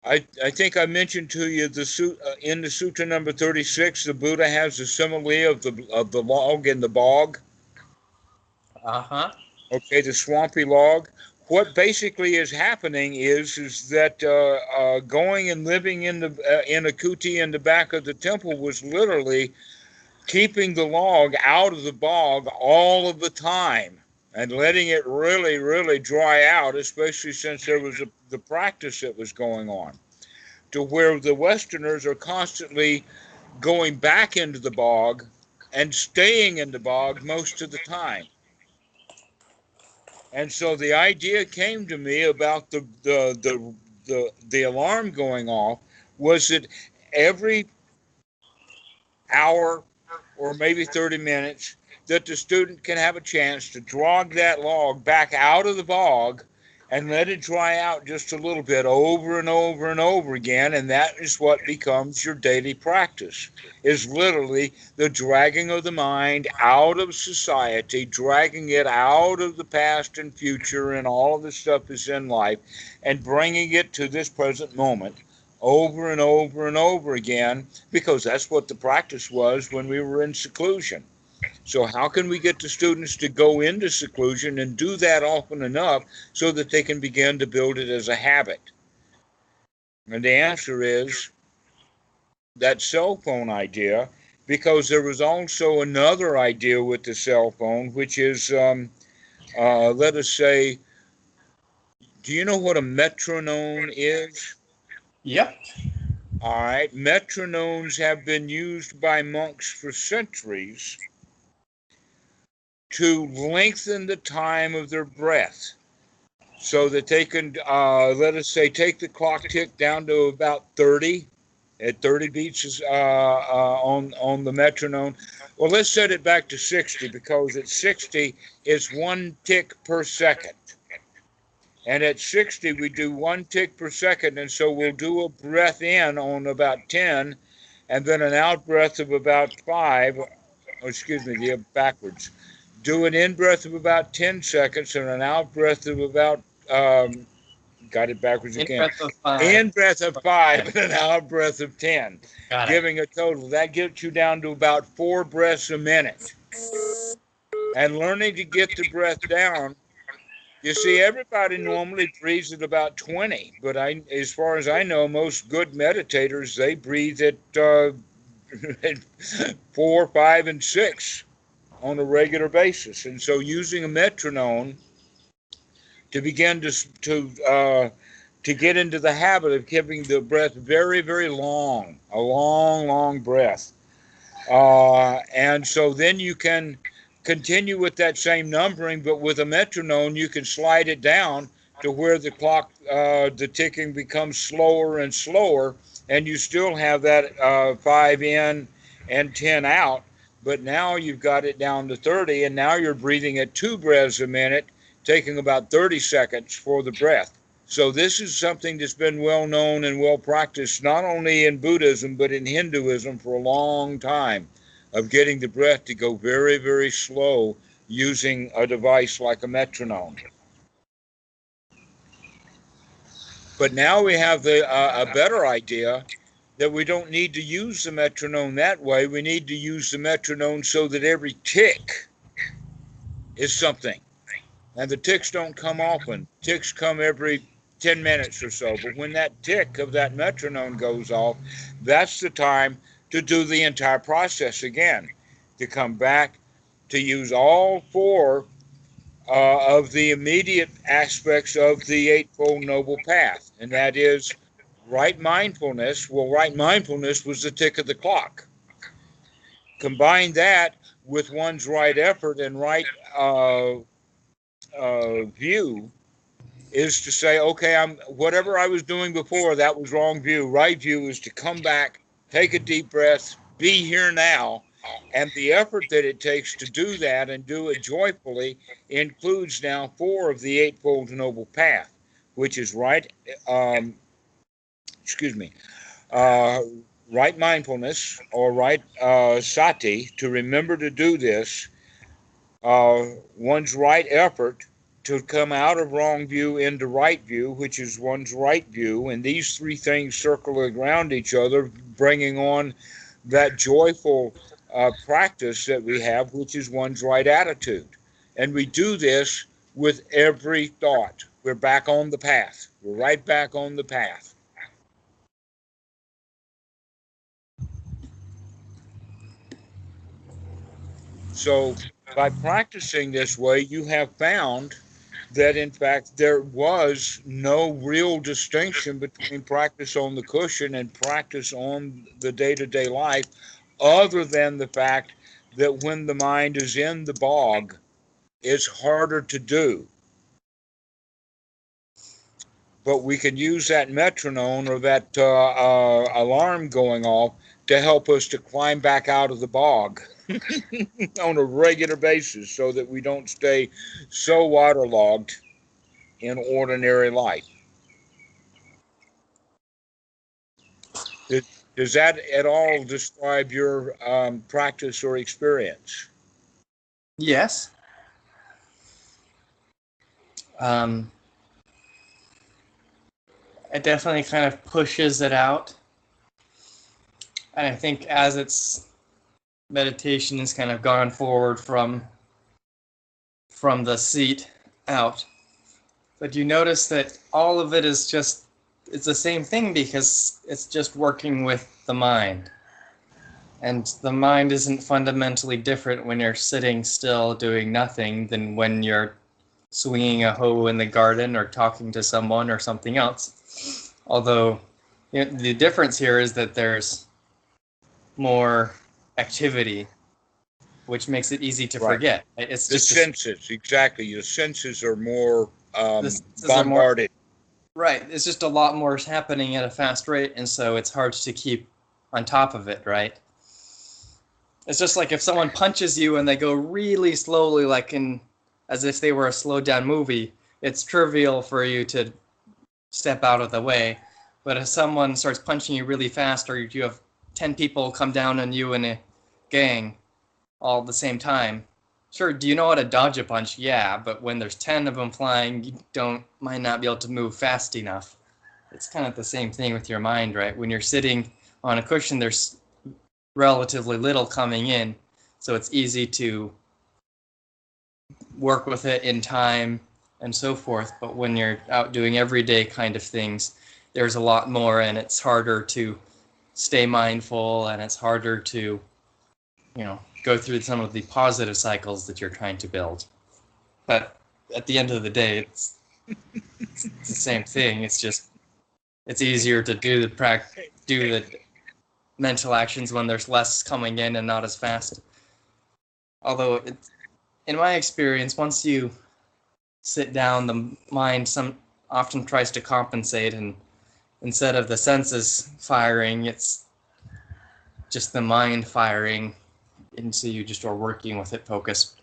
I think I mentioned to you in the Sutta number 36, the Buddha has a simile of the log in the bog. Uh-huh. Okay, the swampy log. What basically is happening is that going and living in a kuti in the back of the temple was literally keeping the log out of the bog all of the time and letting it really, really dry out, especially since there was the practice that was going on. To where the Westerners are constantly going back into the bog and staying in the bog most of the time. And so the idea came to me about the alarm going off was that every hour or maybe 30 minutes that the student can have a chance to drag that log back out of the bog and let it dry out just a little bit over and over and over again, and that is what becomes your daily practice, is literally the dragging of the mind out of society, dragging it out of the past and future and all of the stuff that's in life, and bringing it to this present moment over and over and over again, because that's what the practice was when we were in seclusion. So how can we get the students to go into seclusion and do that often enough so that they can begin to build it as a habit? And the answer is that cell phone idea, because there was also another idea with the cell phone, which is, let us say, do you know what a metronome is? Yep. All right, metronomes have been used by monks for centuries to lengthen the time of their breath, so that they can, let us say, take the clock tick down to about 30, at 30 beats on the metronome. Well, let's set it back to 60, because at 60 it's one tick per second. And at 60 we do one tick per second, and so we'll do a breath in on about 10, and then an out breath of about 5, or excuse me, backwards. Do an in breath of about 10 seconds and an out breath of about, got it backwards In again. breath of 5. In breath of 5 and an out breath of 10, Got it. giving a total. That gets you down to about 4 breaths a minute. And learning to get the breath down, you see, everybody normally breathes at about 20, but as far as I know, most good meditators, they breathe at 4, 5, and 6 on a regular basis. And so using a metronome to begin to get into the habit of keeping the breath very, very long, a long, long breath. And so then you can continue with that same numbering, but with a metronome, you can slide it down to where the clock, the ticking becomes slower and slower, and you still have that 5 in and 10 out, but now you've got it down to 30, and now you're breathing at 2 breaths a minute, taking about 30 seconds for the breath. So this is something that's been well known and well practiced, not only in Buddhism, but in Hinduism for a long time, of getting the breath to go very, very slow using a device like a metronome. But now we have a better idea that we don't need to use the metronome that way. We need to use the metronome so that every tick is something. And the ticks don't come often. Ticks come every 10 minutes or so. But when that tick of that metronome goes off, that's the time to do the entire process again, to come back, to use all 4 of the immediate aspects of the Eightfold Noble Path. And that is right mindfulness. Well, right mindfulness was the tick of the clock. Combine that with one's right effort and right view, is to say, okay, whatever I was doing before, that was wrong view. Right view is to come back, take a deep breath, be here now. And the effort that it takes to do that and do it joyfully includes now 4 of the Eightfold Noble Path, which is right, right mindfulness, or right sati, to remember to do this, one's right effort to come out of wrong view into right view, which is one's right view, and these 3 things circle around each other, bringing on that joyful practice that we have, which is one's right attitude. And we do this with every thought. We're back on the path. We're right back on the path. So by practicing this way, you have found that in fact there was no real distinction between practice on the cushion and practice on the day-to-day life, other than the fact that when the mind is in the bog, it's harder to do. But we can use that metronome or that alarm going off to help us to climb back out of the bog on a regular basis, so that we don't stay so waterlogged. in ordinary life. Does that at all describe your practice or experience? Yes. Um, it definitely kind of pushes it out. And I think as its meditation has kind of gone forward from the seat out, but you notice that all of it is just, it's the same thing because it's just working with the mind. And the mind isn't fundamentally different when you're sitting still doing nothing than when you're swinging a hoe in the garden or talking to someone or something else. Although the difference here is that there's more activity, which makes it easy to Right. forget. It's The just senses, exactly. Your senses are more the senses are more bombarded. right. It's just a lot more happening at a fast rate, and so it's hard to keep on top of it. Right. It's just like if someone punches you and they go really slowly, like in as if they were a slowed down movie. It's trivial for you to step out of the way. But if someone starts punching you really fast, or you have 10 people come down on you in a gang all at the same time, sure, do you know how to dodge a punch? Yeah, but when there's 10 of them flying, you might not be able to move fast enough. It's kind of the same thing with your mind, right? When you're sitting on a cushion, there's relatively little coming in, so it's easy to work with it in time and so forth. But when you're out doing everyday kind of things, there's a lot more, and it's harder to stay mindful, and it's harder to, go through some of the positive cycles that you're trying to build. But at the end of the day, it's the same thing. It's just it's easier to do the mental actions when there's less coming in and not as fast. Although in my experience, once you sit down, the mind often tries to compensate, and instead of the senses firing, it's just the mind firing, and so you just are working with it, focused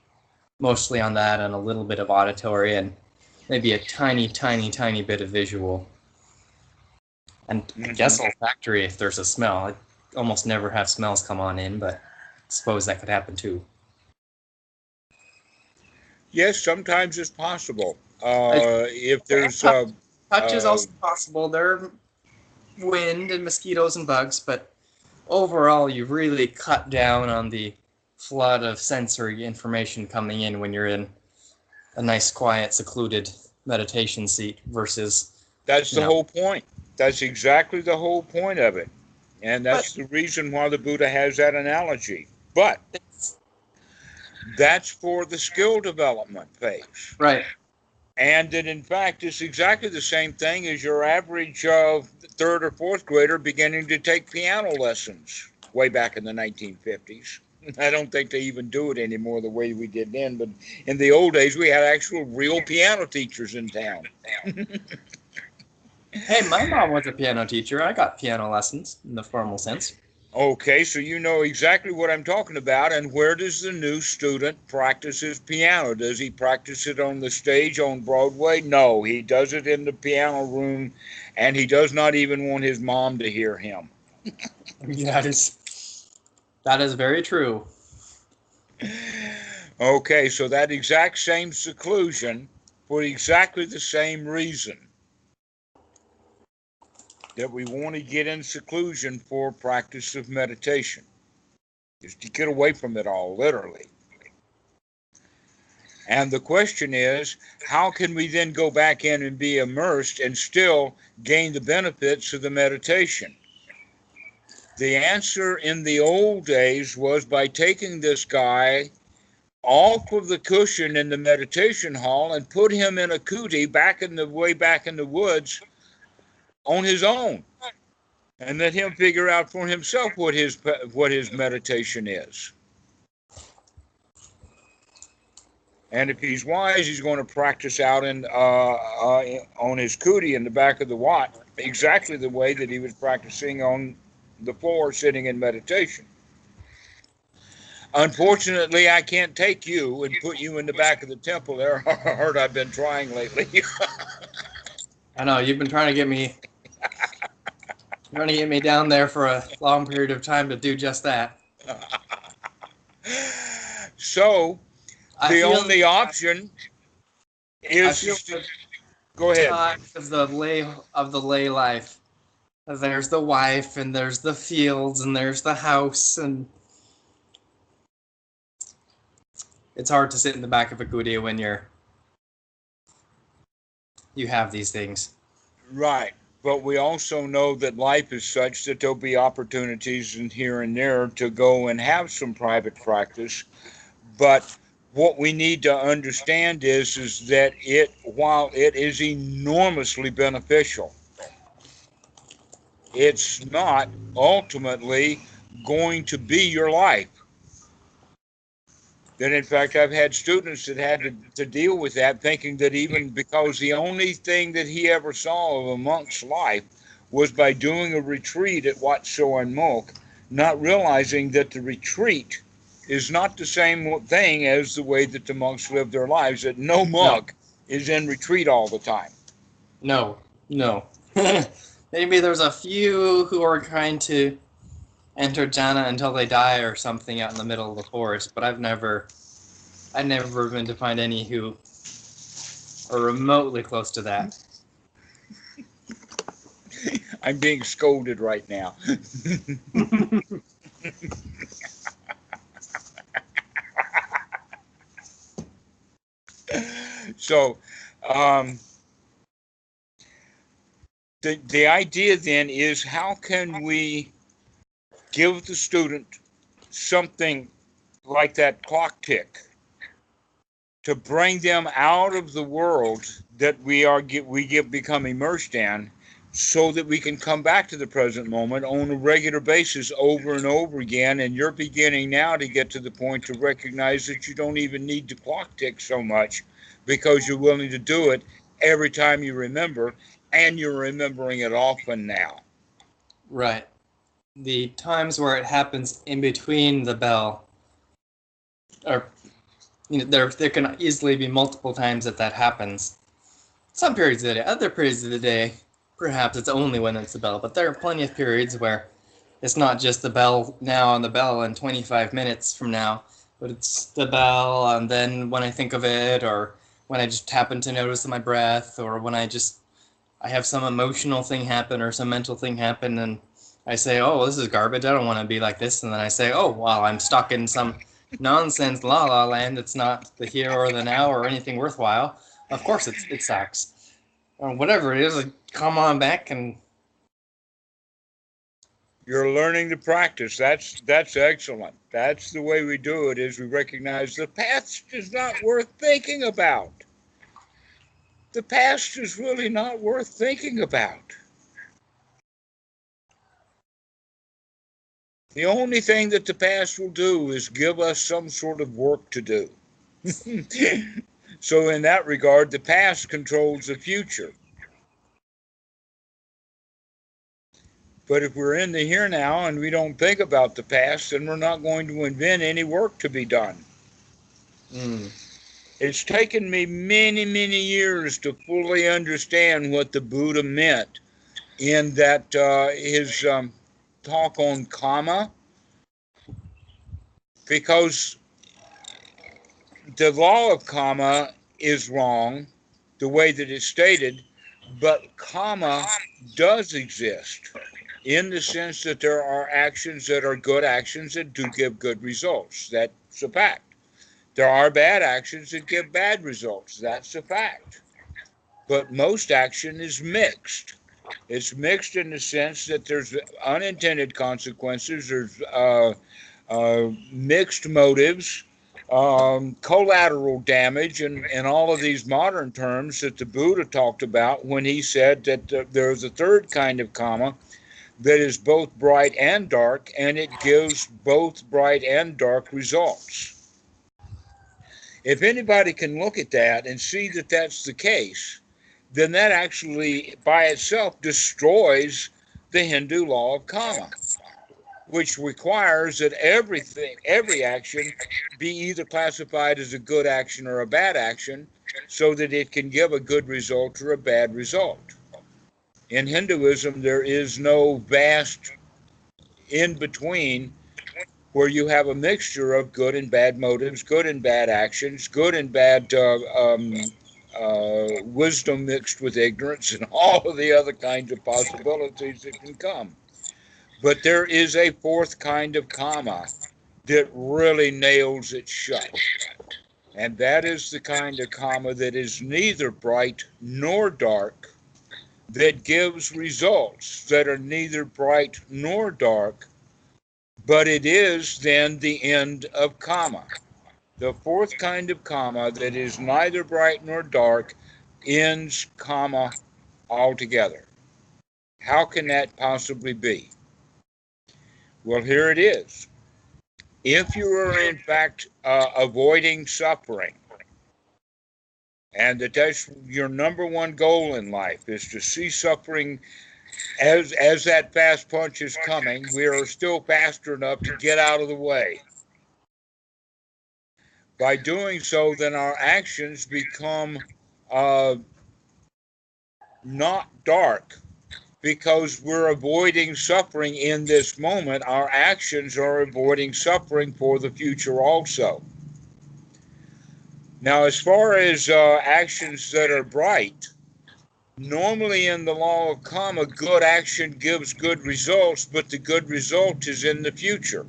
mostly on that, and a little bit of auditory, and maybe a tiny, tiny, tiny bit of visual. And I guess olfactory if there's a smell. I almost never have smells come on in, but I suppose that could happen too. Yes, sometimes it's possible. If there's Touch is also possible. There are wind and mosquitoes and bugs, but overall, you've really cut down on the flood of sensory information coming in when you're in a nice, quiet, secluded meditation seat versus... That's the whole point. That's exactly the whole point of it. And that's the reason why the Buddha has that analogy. But that's for the skill development phase. Right. And that, in fact, it's exactly the same thing as your average third or fourth grader beginning to take piano lessons way back in the 1950s. I don't think they even do it anymore the way we did then, but in the old days, we had actual real piano teachers in town. Hey, my mom was a piano teacher. I got piano lessons in the formal sense. Okay, so you know exactly what I'm talking about. And where does the new student practice his piano? Does he practice it on the stage on Broadway? No, he does it in the piano room, and he does not even want his mom to hear him. That is very true. Okay, so that exact same seclusion for exactly the same reason that we want to get in seclusion for practice of meditation, is to get away from it all, literally. And the question is, how can we then go back in and be immersed and still gain the benefits of the meditation? The answer in the old days was by taking this guy off of the cushion in the meditation hall and put him in a kuti way back in the woods on his own, and let him figure out for himself what his meditation is. And if he's wise, he's going to practice out on his kuti in the back of the wat, exactly the way that he was practicing on the floor sitting in meditation. Unfortunately, I can't take you and put you in the back of the temple there. Hard I've been trying lately. I know you've been trying to get me down there for a long period of time to do just that. So I the feel only option I is feel the go ahead. times of the lay life. There's the wife, and there's the fields, and there's the house, and it's hard to sit in the back of a kudia when you have these things. Right. But we also know that life is such that there'll be opportunities in here and there to go and have some private practice. But what we need to understand is that while it is enormously beneficial, it's not ultimately going to be your life. That in fact, I've had students that had to deal with that, thinking that even because the only thing that he ever saw of a monk's life was by doing a retreat at Wat Soan Mok, not realizing that the retreat is not the same thing as the way that the monks live their lives, that no No, monk is in retreat all the time. no, no. Maybe there's a few who are trying to enter jhana until they die or something out in the middle of the forest, but I've never been to find any who are remotely close to that. I'm being scolded right now. So, um, the idea then is, how can we give the student something like that clock tick to bring them out of the world that we become immersed in, so that we can come back to the present moment on a regular basis over and over again. And you're beginning now to get to the point to recognize that you don't even need the clock tick so much, because you're willing to do it every time you remember, and you're remembering it often now. Right. The times where it happens in between the bell are, there can easily be multiple times that happens. Some periods of the day, other periods of the day, perhaps it's only when it's the bell, but there are plenty of periods where it's not just the bell now and the bell in 25 minutes from now, but it's the bell and then when I think of it, or when I just happen to notice my breath, or when I have some emotional thing happen or some mental thing happen, and I say, oh, this is garbage, I don't want to be like this, and then I say, oh, wow, I'm stuck in some nonsense la la land that's not the here or the now or anything worthwhile. Of course it sucks. Or whatever it is, like, come on back and... You're learning to practice. That's excellent. That's the way we do it, is we recognize the past is not worth thinking about. The past is really not worth thinking about. The only thing that the past will do is give us some sort of work to do. So in that regard, the past controls the future. But if we're in the here now and we don't think about the past, then we're not going to invent any work to be done. It's taken me many, many years to fully understand what the Buddha meant in that his talk on karma, because the law of karma is wrong the way that it's stated, but karma does exist in the sense that there are actions that are good actions that do give good results. That's a fact. There are bad actions that give bad results. That's a fact. But most action is mixed. It's mixed in the sense that there's unintended consequences, there's mixed motives, collateral damage, and all of these modern terms that the Buddha talked about when he said that there's a third kind of karma that is both bright and dark, and it gives both bright and dark results. If anybody can look at that and see that that's the case, then that actually by itself destroys the Hindu law of karma, which requires that every action be either classified as a good action or a bad action so that it can give a good result or a bad result. In Hinduism, there is no vast in between where you have a mixture of good and bad motives, good and bad actions, good and bad wisdom mixed with ignorance, and all of the other kinds of possibilities that can come. But there is a fourth kind of karma that really nails it shut. And that is the kind of karma that is neither bright nor dark, that gives results that are neither bright nor dark, but it is then the end of karma. The fourth kind of karma that is neither bright nor dark ends karma altogether. How can that possibly be? Well, here it is. If you are in fact avoiding suffering, and that's your number one goal in life, is to see suffering as that fast punch is coming, we are still faster enough to get out of the way. By doing so, then our actions become not dark, because we're avoiding suffering in this moment. Our actions are avoiding suffering for the future also. Now, as far as actions that are bright, normally in the law of karma, good action gives good results, but the good result is in the future.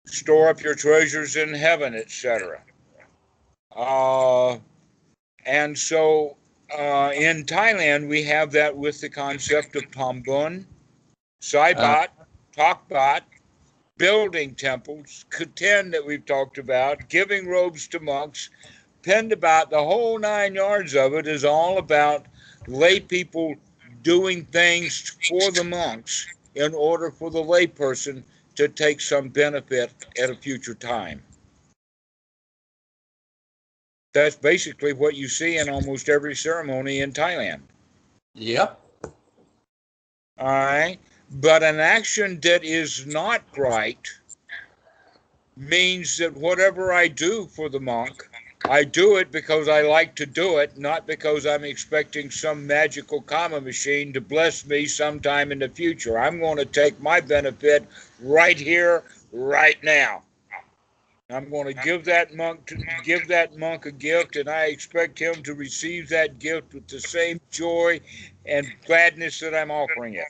Store up your treasures in heaven, etc. And so in Thailand, we have that with the concept of Pambun, Saibat, Takbat, building temples, Kuten that we've talked about, giving robes to monks, penned about the whole 9 yards of it is all about lay people doing things for the monks in order for the layperson to take some benefit at a future time. That's basically what you see in almost every ceremony in Thailand. Yep. All right. But an action that is not right means that whatever I do for the monk, I do it because I like to do it, not because I'm expecting some magical karma machine to bless me sometime in the future. I'm going to take my benefit right here, right now. I'm going to give that monk a gift, and I expect him to receive that gift with the same joy and gladness that I'm offering it.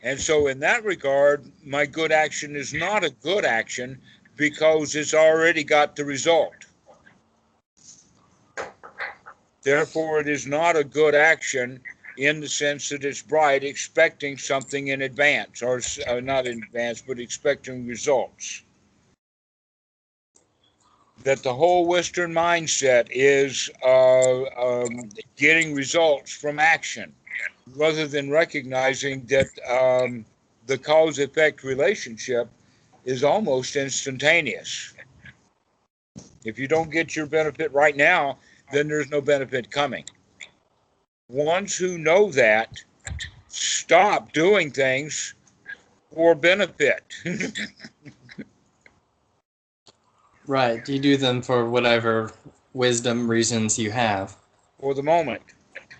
And so in that regard, my good action is not a good action because it's already got the result. Therefore, it is not a good action in the sense that it's bright, expecting something in advance, or not in advance, but expecting results. That the whole Western mindset is getting results from action, rather than recognizing that the cause-effect relationship is almost instantaneous. If you don't get your benefit right now, then there's no benefit coming. Ones who know that stop doing things for benefit. Right. You do them for whatever wisdom reasons you have. For the moment,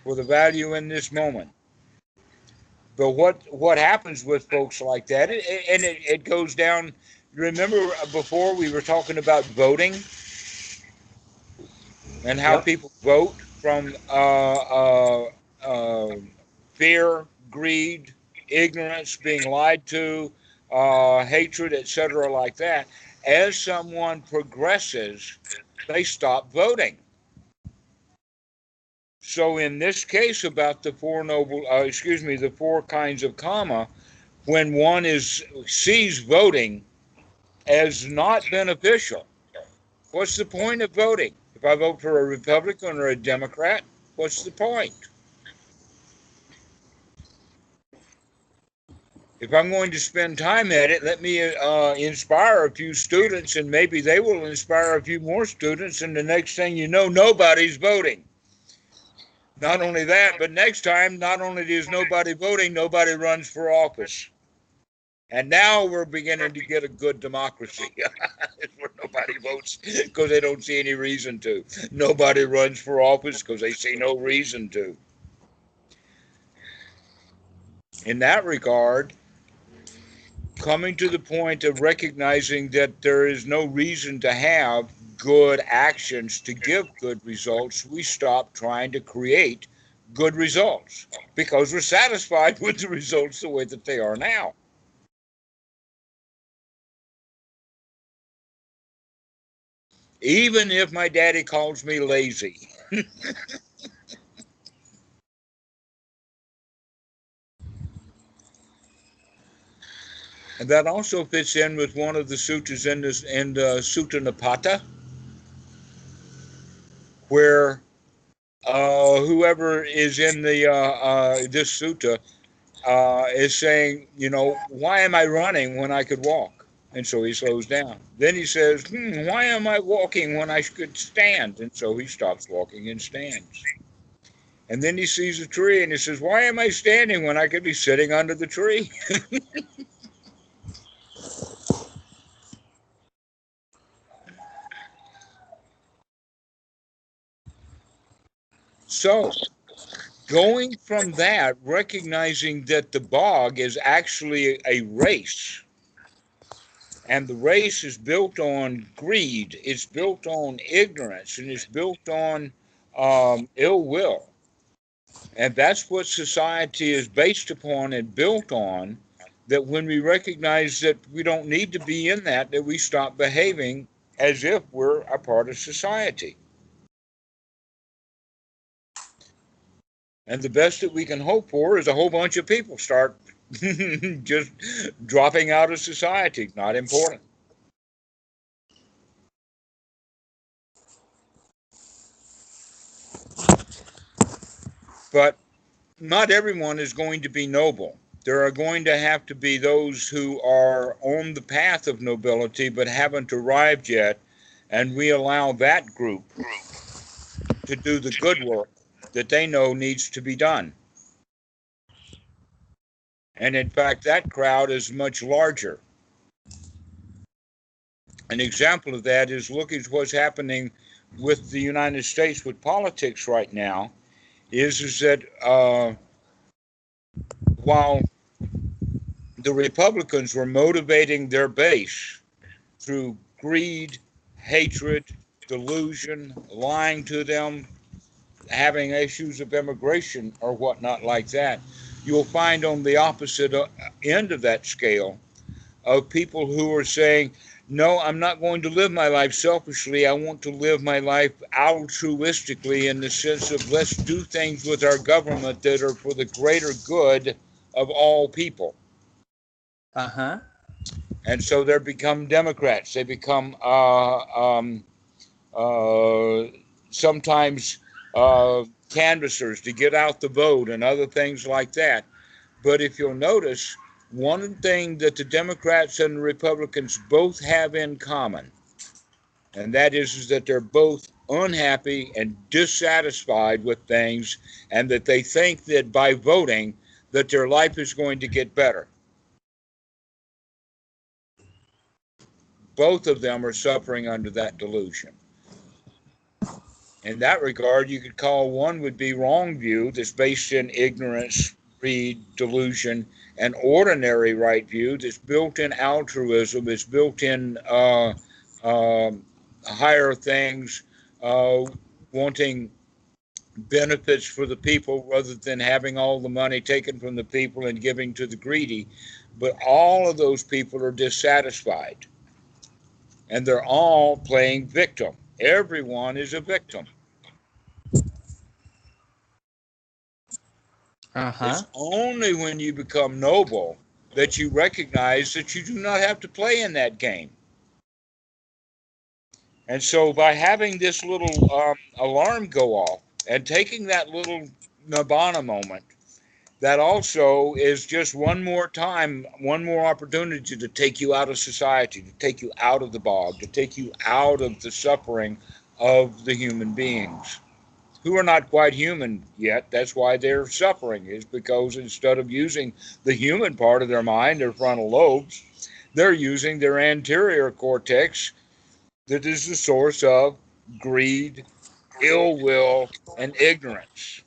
for the value in this moment. But what happens with folks like that, and it goes down, remember before we were talking about voting and how Yep. people vote from fear, greed, ignorance, being lied to, hatred, etc., like that. As someone progresses, they stop voting. So in this case about the the four kinds of karma, when one sees voting as not beneficial, what's the point of voting? If I vote for a Republican or a Democrat, what's the point? If I'm going to spend time at it, let me inspire a few students, and maybe they will inspire a few more students, and the next thing you know, nobody's voting. Not only that, but next time, not only is nobody voting, nobody runs for office. And now we're beginning to get a good democracy where nobody votes because they don't see any reason to. Nobody runs for office because they see no reason to. In that regard, coming to the point of recognizing that there is no reason to have good actions to give good results, we stop trying to create good results because we're satisfied with the results the way that they are now. Even if my daddy calls me lazy. And that also fits in with one of the sutras in the Sutta Nipata, where whoever is in the this sutta is saying, why am I running when I could walk? And so he slows down. Then he says, why am I walking when I could stand? And so he stops walking and stands. And then he sees a tree and he says, why am I standing when I could be sitting under the tree? So going from that, recognizing that the bog is actually a race, and the race is built on greed, it's built on ignorance, and it's built on ill will. And that's what society is based upon and built on. That when we recognize that we don't need to be in that, that we stop behaving as if we're a part of society. And the best that we can hope for is a whole bunch of people start just dropping out of society. Not important. But not everyone is going to be noble. There are going to have to be those who are on the path of nobility but haven't arrived yet, and we allow that group to do the good work that they know needs to be done. And in fact, that crowd is much larger. An example of that is look at what's happening with the United States with politics right now. Is that while the Republicans were motivating their base through greed, hatred, delusion, lying to them, having issues of immigration or whatnot like that, you'll find on the opposite end of that scale of people who are saying, no, I'm not going to live my life selfishly. I want to live my life altruistically in the sense of let's do things with our government that are for the greater good of all people. Uh-huh. And so they become Democrats. They become sometimes canvassers to get out the vote and other things like that. But if you'll notice, one thing that the Democrats and the Republicans both have in common, and that is that they're both unhappy and dissatisfied with things, and that they think that by voting that their life is going to get better. Both of them are suffering under that delusion. In that regard, you could call one would be wrong view that's based in ignorance, greed, delusion, an ordinary right view that's built in altruism, it's built in uh, higher things, uh, wanting benefits for the people rather than having all the money taken from the people and giving to the greedy. But all of those people are dissatisfied and they're all playing victim. Everyone is a victim. Uh-huh. It's only when you become noble that you recognize that you do not have to play in that game. And so by having this little alarm go off and taking that little nibbana moment, that also is just one more time, one more opportunity to take you out of society, to take you out of the bog, to take you out of the suffering of the human beings. who are not quite human yet. That's why they're suffering, is because instead of using the human part of their mind, their frontal lobes, they're using their anterior cortex, that is the source of greed, ill will, and ignorance.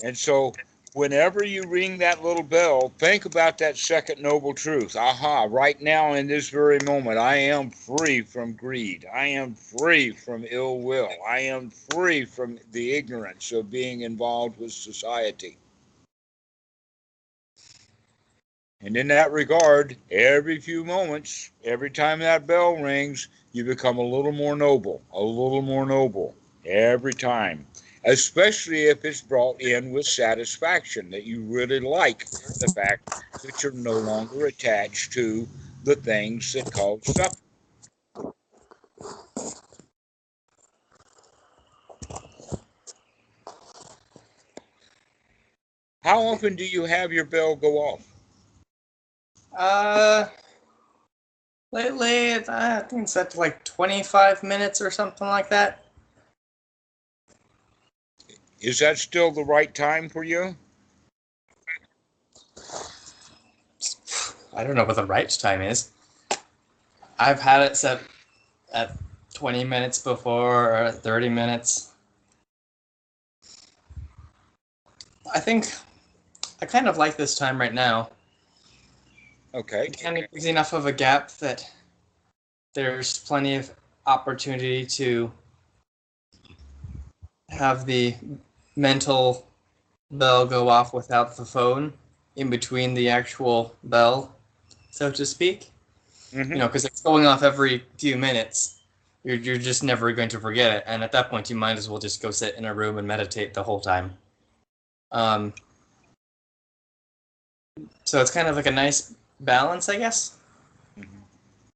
And so, whenever you ring that little bell, think about that second noble truth. Aha, right now in this very moment, I am free from greed. I am free from ill will. I am free from the ignorance of being involved with society. And in that regard, every few moments, every time that bell rings, you become a little more noble, a little more noble every time. Especially if it's brought in with satisfaction, that you really like the fact that you're no longer attached to the things that cause suffering. How often do you have your bell go off? Uh, lately, I think it's at like 25 minutes or something like that. Is that still the right time for you? I don't know what the right time is. I've had it set at 20 minutes before or 30 minutes. I think I kind of like this time right now. Okay. It kind of gives enough of a gap that there's plenty of opportunity to have the mental bell go off without the phone in between the actual bell, so to speak. Mm-hmm. You know, because it's going off every few minutes. You're just never going to forget it, and at that point, you might as well just go sit in a room and meditate the whole time. So it's kind of like a nice balance, I guess. Mm-hmm.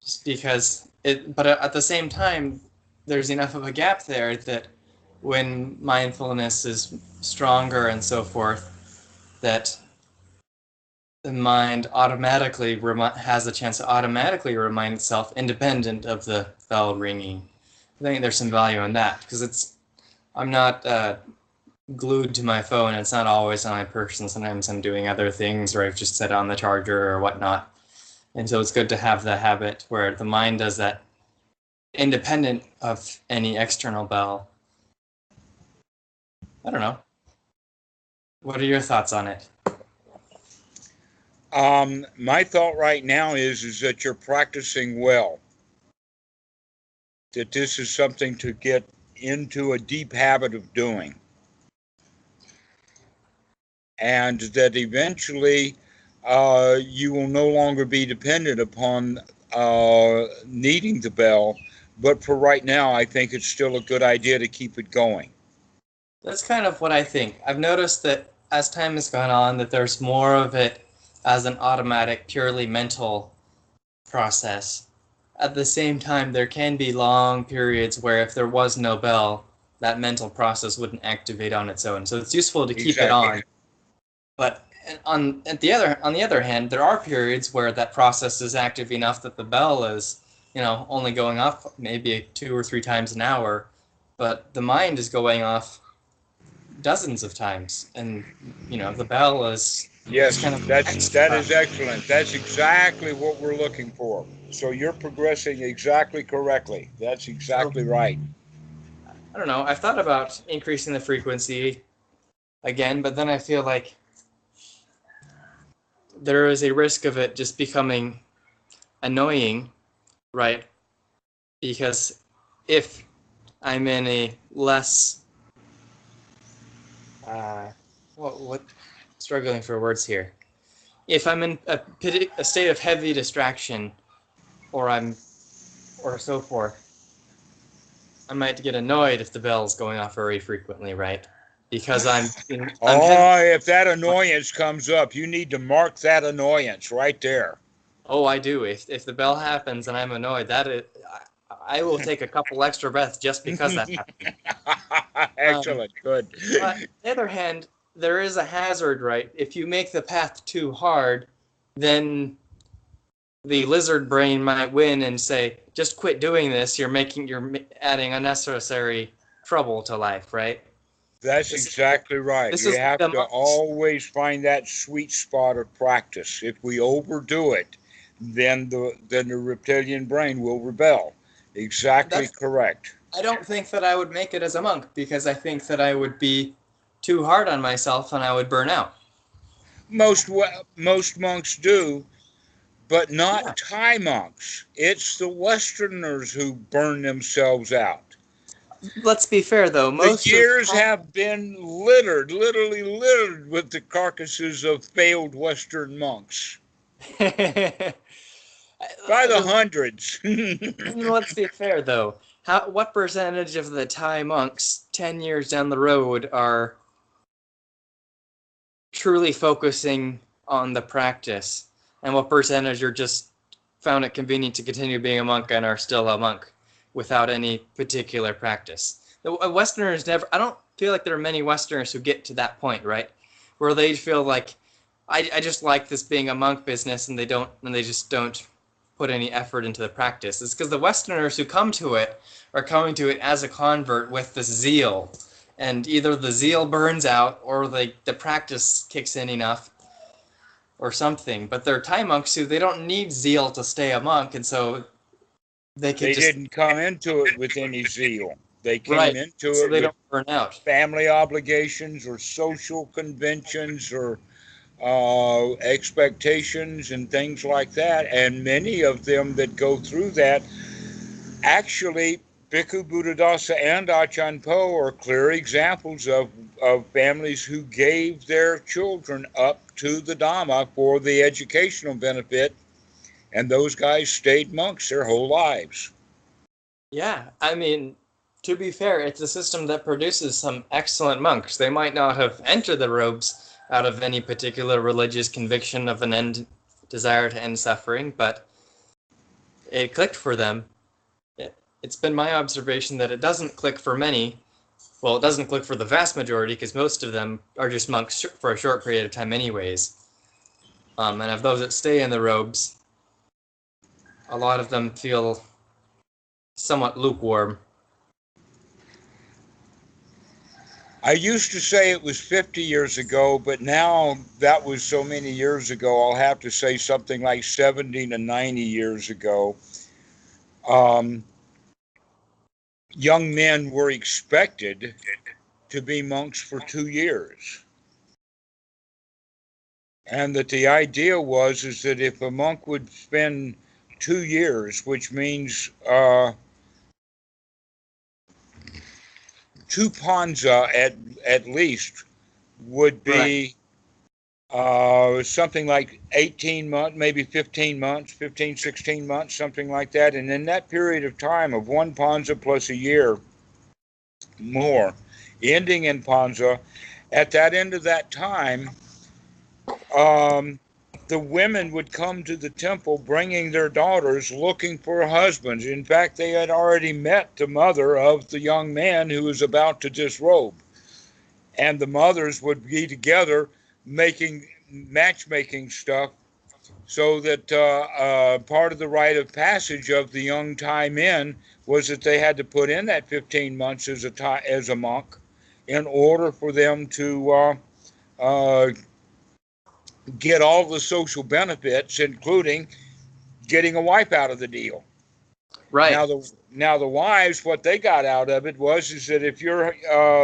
Just because but at the same time, there's enough of a gap there that when mindfulness is stronger and so forth, that the mind automatically has a chance to automatically remind itself independent of the bell ringing. I think there's some value in that because I'm not glued to my phone. It's not always on my person. Sometimes I'm doing other things, or I've just set it on the charger or whatnot. And so it's good to have the habit where the mind does that independent of any external bell. I don't know. What are your thoughts on it? My thought right now is that you're practicing well. That this is something to get into a deep habit of doing. And that eventually you will no longer be dependent upon needing the bell. But for right now, I think it's still a good idea to keep it going. That's kind of what I think. I've noticed that as time has gone on, that there's more of it as an automatic, purely mental process. At the same time, there can be long periods where if there was no bell, that mental process wouldn't activate on its own. So it's useful to keep it on. But on the other hand, there are periods where that process is active enough that the bell is, only going off maybe 2 or 3 times an hour, but the mind is going off dozens of times, and the bell is Yes, kind of that is excellent. That's exactly what we're looking for. So you're progressing exactly correctly. That's exactly right. I don't know. I've thought about increasing the frequency again, but then I feel like there is a risk of it just becoming annoying, right? Because if I'm in a less what struggling for words here. If I'm in a state of heavy distraction, or so forth, I might get annoyed if the bell's going off very frequently, right? Because I'm heavy. If that annoyance comes up, you need to mark that annoyance right there. Oh, I do. If the bell happens and I'm annoyed, I will take a couple extra breaths just because that happened. Excellent. Good. But on the other hand, there is a hazard, right? If you make the path too hard, then the lizard brain might win and say, just quit doing this. You're adding unnecessary trouble to life, right? That's This is exactly right. this You is have the to monks. always find that sweet spot of practice. If we overdo it, then the reptilian brain will rebel. Exactly That's correct. I don't think that I would make it as a monk because I think that I would be too hard on myself and I would burn out. Most monks do, but Yeah. not Thai monks. It's the Westerners who burn themselves out. Let's be fair though, The most of years have been littered, literally littered with the carcasses of failed Western monks by the hundreds. let's be fair though. What percentage of the Thai monks 10 years down the road are truly focusing on the practice, and what percentage are just found it convenient to continue being a monk and are still a monk without any particular practice? The Westerners never. I don't feel like there are many Westerners who get to that point, right, where they feel like I just like this being a monk business, and they just don't put any effort into the practice. It's because the Westerners who come to it are coming to it as a convert with this zeal, and either the zeal burns out or the practice kicks in enough or something. But they're Thai monks who they don't need zeal to stay a monk, and so they can They just didn't come into it with any zeal. They came right, into so it they with don't burn out. family obligations or social conventions or expectations and things like that. And many of them that go through that, actually, Bhikkhu Buddhadasa and Achan Po are clear examples of families who gave their children up to the Dhamma for the educational benefit, and those guys stayed monks their whole lives. Yeah, I mean, to be fair, it's a system that produces some excellent monks. They might not have entered the robes out of any particular religious conviction of an end desire to end suffering, but it clicked for them. It's been my observation that it doesn't click for many. Well, it doesn't click for the vast majority because most of them are just monks for a short period of time, anyways. And of those that stay in the robes, a lot of them feel somewhat lukewarm. I used to say it was 50 years ago, but now that was so many years ago, I'll have to say something like 70 to 90 years ago. Um, Young men were expected to be monks for 2 years. And that the idea was is that if a monk would spend 2 years, which means two panza at least, would Right. be something like 18 months, maybe 15 months, 15, 16 months, something like that. And in that period of time of one panza plus a year more, ending in panza, at that end of that time, um, the women would come to the temple bringing their daughters looking for husbands. In fact, they had already met the mother of the young man who was about to disrobe. And the mothers would be together making matchmaking stuff so that part of the rite of passage of the young Thai men was that they had to put in that 15 months as a monk in order for them to uh, get all the social benefits, including getting a wife out of the deal. Right. Now the wives, what they got out of it was is that if you're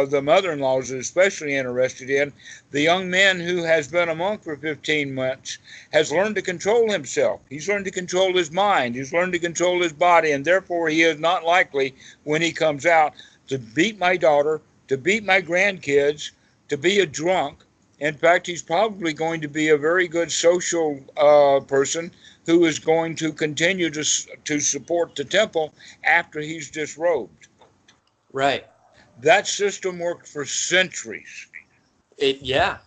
the mother-in-laws are especially interested in the young man who has been a monk for 15 months has learned to control himself. He's learned to control his mind. He's learned to control his body, and therefore he is not likely when he comes out to beat my daughter, to beat my grandkids, to be a drunk. In fact, he's probably going to be a very good social person who is going to continue to support the temple after he's disrobed. Right. That system worked for centuries. Yeah.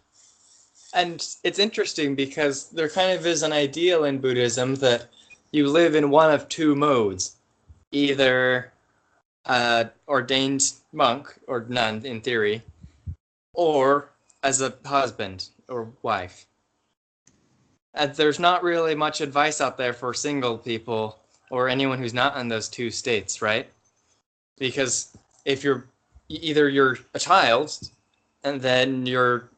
And it's interesting because there kind of is an ideal in Buddhism that you live in one of two modes, either ordained monk or nun in theory, or as a husband or wife. there's not really much advice out there for single people or anyone who's not in those two states, right? Because if either you're a child and then you're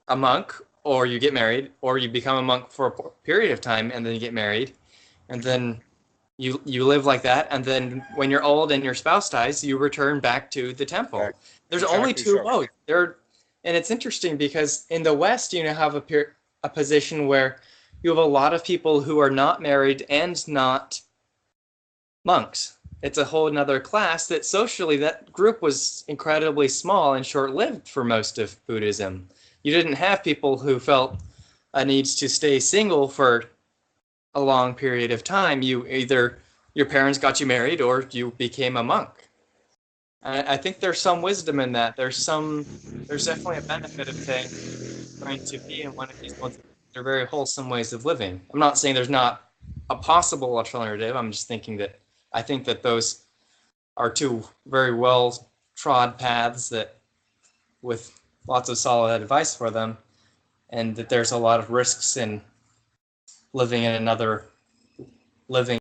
a monk, or you get married, or you become a monk for a period of time and then you get married, and then you live like that, and then when you're old and your spouse dies, you return back to the temple. Right. There's only Exactly two so. modes. And it's interesting because in the West, you have a position where you have a lot of people who are not married and not monks. It's a whole another class that socially that group was incredibly small and short-lived for most of Buddhism. You didn't have people who felt a need to stay single for a long period of time. You either your parents got you married or you became a monk. I think there's some wisdom in that. There's definitely a benefit of trying to be in one of these modes. They're very wholesome ways of living. I'm not saying there's not a possible alternative. I'm just thinking that I think that those are two very well trod paths that with lots of solid advice for them, and that there's a lot of risks in living in another living